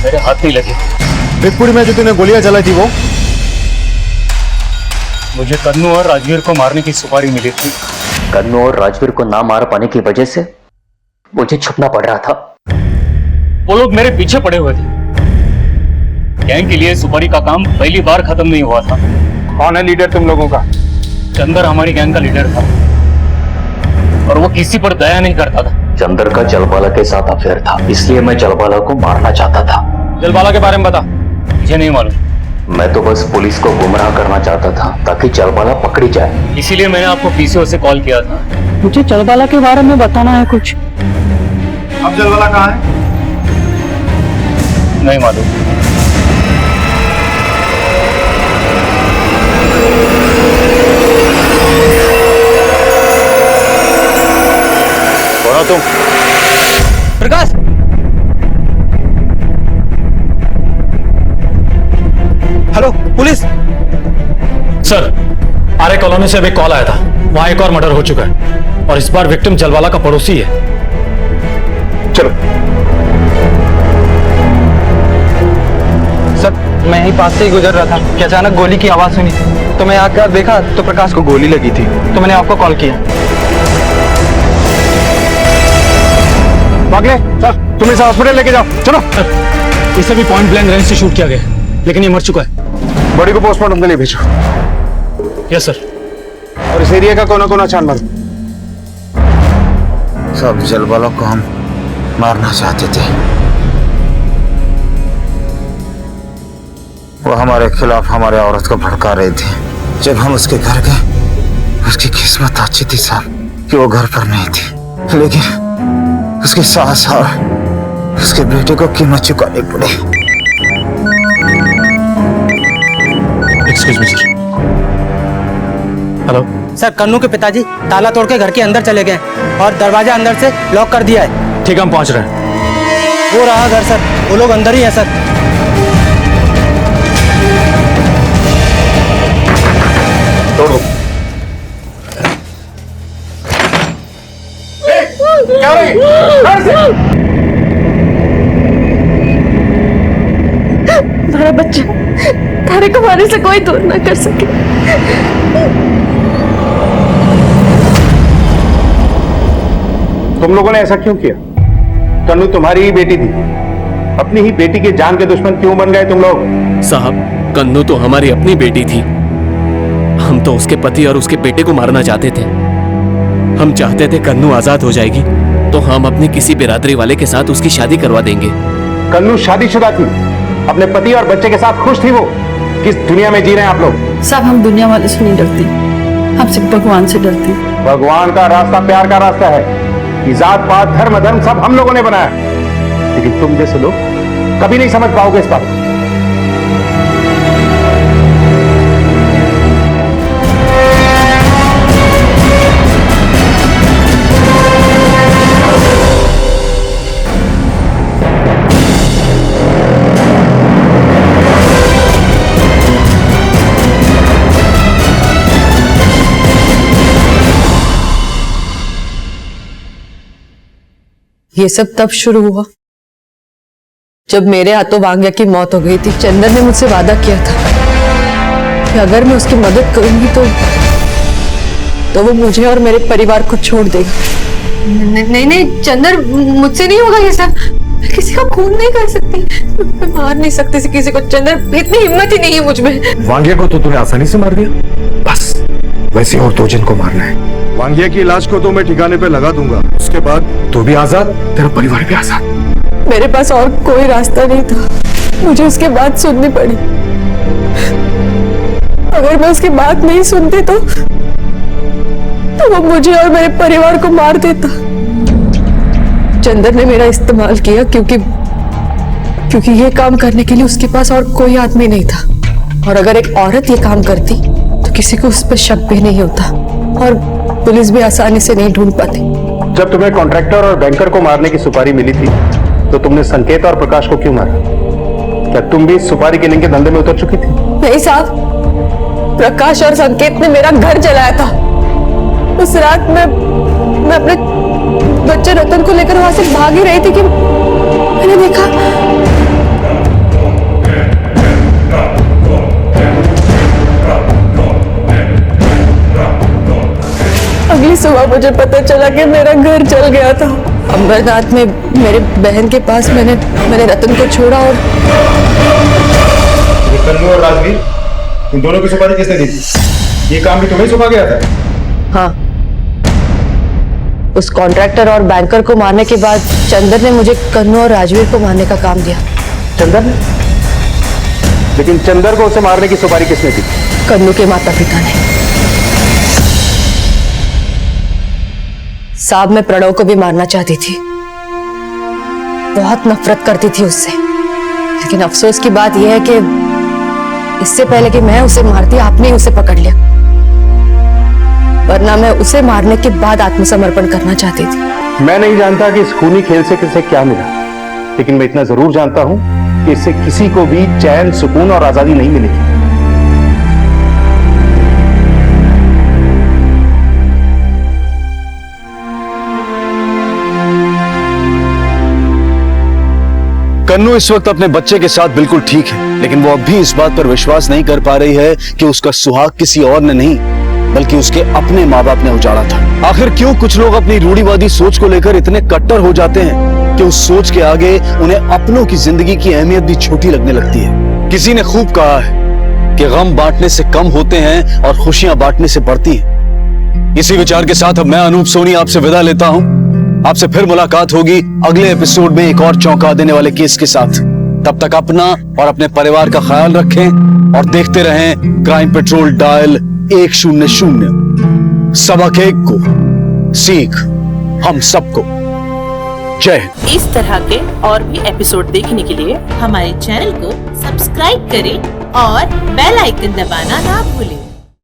मेरे हाथ नहीं लगे। बिगपुरी में जो तूने गोलियां चलाई थी वो? मुझे कन्नू और राजवीर को मारने की सुपारी मिली थी। कन्नू और राजवीर को ना मार पाने की वजह से मुझे छुपना पड़ रहा था। वो लोग मेरे पीछे पड़े हुए थे। गैंग के लिए सुपारी का काम पहली बार खत्म नहीं हुआ था। कौन है लीडर तुम लोगों का? चंदर हमारी गैंग का लीडर था और वो किसी पर दया नहीं करता था। चंदर का जलवाला के साथ अफेयर था, इसलिए मैं जलवाला को मारना चाहता था। जलवाला के बारे में बता। मुझे नहीं मालूम। मैं तो बस पुलिस को गुमराह करना चाहता था ताकि जलवाला पकड़ी जाए। इसीलिए मैंने आपको पीसीओ से कॉल किया था। मुझे जलवाला के बारे में बताना है कुछ। अब जलवाला कहाँ है? नहीं मालूम। कौन हो तुम? प्रकाश, हेलो पुलिस। सर, आर्य कॉलोनी से अभी कॉल आया था। वहां एक और मर्डर हो चुका है और इस बार विक्टिम जलवाला का पड़ोसी है। चलो। सर, मैं यहीं पास से ही गुजर रहा था कि अचानक गोली की आवाज सुनी, तो मैं आकर देखा तो प्रकाश को गोली लगी थी, तो मैंने आपको कॉल किया। भागले, सर तुम इसे हॉस्पिटल लेके जाओ, चलो। इसे भी पॉइंट ब्लैंक रेंज से शूट किया गया, लेकिन ये मर चुका है। बॉडी को पोस्टमार्टम के लिए भेजो। Yes sir. और इस एरिया का कोना कोना छान मारो। सब जलवालों को हम मारना चाहते थे, वो हमारे खिलाफ हमारे औरत को भड़का रहे थे। जब हम उसके घर गए, उसकी किस्मत अच्छी थी साहब कि वो घर पर नहीं थी, लेकिन उसकी सास और उसके बेटे को कीमत चुकानी पड़ी। Excuse me sir. Hello sir, Kannu के पिताजी ताला तोड़ के घर के अंदर चले गए और दरवाजा अंदर से लॉक कर दिया है। ठीक है, हम पहुंच रहे हैं। वो रहा घर सर, वो लोग अंदर ही है सर। तोड़ दो। क्या हो रही है? मेरा बच्चा तारे को मारने से कोई दूर ना कर सके। तुम लोगों ने ऐसा क्यों किया? कन्नू तुम्हारी ही बेटी थी, अपनी ही बेटी के जान के दुश्मन क्यों बन गए तुम लोग? साहब, कन्नू तो हमारी अपनी बेटी थी। हम तो उसके पति और उसके बेटे को मारना चाहते थे। हम चाहते थे कन्नू आजाद हो जाएगी तो हम अपनी किसी बिरादरी वाले के साथ उसकी शादी करवा देंगे। कन्नू शादीशुदा थी, अपने पति और बच्चे के साथ खुश थी। वो किस दुनिया में जी रहे हैं आप लोग? साहब, हम दुनिया वाले से नहीं डरते, हम सिर्फ भगवान से डरते। भगवान का रास्ता प्यार का रास्ता है। ये जात पात धर्म धर्म सब हम लोगों ने बनाया, लेकिन तुम जैसे लोग कभी नहीं समझ पाओगे इस बात को। ये सब तब शुरू हुआ जब मेरे हाथों वांग्या की मौत हो गई थी। चंदर ने मुझसे वादा किया था कि अगर मैं उसकी मदद करूंगी तो वो मुझे और मेरे परिवार को छोड़ देगा। नहीं नहीं चंदर, मुझसे नहीं होगा ये सब। मैं किसी का खून नहीं कर सकती, मैं मार नहीं सकती किसी को। चंदर, इतनी हिम्मत ही नहीं है मुझ में। वांगिया को तो तूने आसानी से मार दिया, बस वैसे और दो जन को मारना है। वांगिया की लाश को तो मैं ठिकाने पे लगा दूंगा, उसके बाद तू भी आजाद, तेरा परिवार भी आजाद। मेरे पास और कोई रास्ता नहीं था, मुझे उसके बात सुननी पड़ी। अगर मैं उसकी बात नहीं सुनती तो वो मुझे और मेरे परिवार को मार देता। चंदर ने मेरा इस्तेमाल किया क्योंकि ये काम करने के लिए उसके पास और कोई आदमी नहीं था। और अगर एक औरत ये काम करती तो किसी को उस पर शक भी नहीं होता और पुलिस भी आसानी से नहीं ढूंढ पाती। जब तुम्हें कॉन्ट्रैक्टर और बैंकर को मारने की सुपारी मिली थी तो तुमने संकेत और प्रकाश को क्यों मारा? क्या तुम भी सुपारी किलिंग के धंधे में उतर चुकी थी? नहीं साहब, प्रकाश और संकेत ने मेरा घर जलाया था। उस रात मैं अपने बच्चे रतन को लेकर वहां से भाग ही रही थी कि मैंने देखा अगली सुबह मुझे पता चला कि मेरा घर जल गया था। अंबरनाथ में मेरे बहन के पास मैंने रतन को छोड़ा और कन्नू और राजवीर, इन दोनों की सुपारी किसने दी थी? ये काम भी तुम्हें सौंपा गया था? हाँ, उस कॉन्ट्रैक्टर और बैंकर को मारने के बाद चंदर ने मुझे कन्नू और राजवीर को मारने का काम दिया। चंदर ने? लेकिन चंदर को उसे मारने की सुपारी किसने दी? कन्नू के माता पिता ने। साहब, मैं प्रणव को भी मारना चाहती थी, बहुत नफरत करती थी उससे, लेकिन अफसोस की बात यह है कि इससे पहले कि मैं उसे मारती आपने उसे पकड़ लिया, वरना मैं उसे मारने के बाद आत्मसमर्पण करना चाहती थी। मैं नहीं जानता कि इस खूनी खेल से किसे क्या मिला, लेकिन मैं इतना जरूर जानता हूं कि इससे किसी को भी चैन, सुकून और आजादी नहीं मिलेगी। कन्नू इस वक्त अपने बच्चे के साथ बिल्कुल ठीक है, लेकिन वो अब भी इस बात पर विश्वास नहीं कर पा रही है कि उसका सुहाग किसी और ने नहीं बल्कि उसके अपने माँ बाप ने उजाड़ा था। आखिर क्यों कुछ लोग अपनी रूढ़िवादी सोच को लेकर इतने कट्टर हो जाते हैं कि उस सोच के आगे उन्हें अपनों की जिंदगी की अहमियत भी छोटी लगने लगती है। किसी ने खूब कहा है कि गम बांटने से कम होते हैं और खुशियां बांटने से बढ़ती हैं। इसी विचार के साथ अब मैं अनूप सोनी आपसे विदा लेता हूं। आपसे फिर मुलाकात होगी अगले एपिसोड में एक और चौंका देने वाले केस के साथ। तब तक अपना और अपने परिवार का ख्याल रखें और देखते रहें क्राइम पेट्रोल डायल 100। सबक एक को सीख हम सबको। जय हिंद। इस तरह के और भी एपिसोड देखने के लिए हमारे चैनल को सब्सक्राइब करें और बेल आइकन दबाना ना भूलें।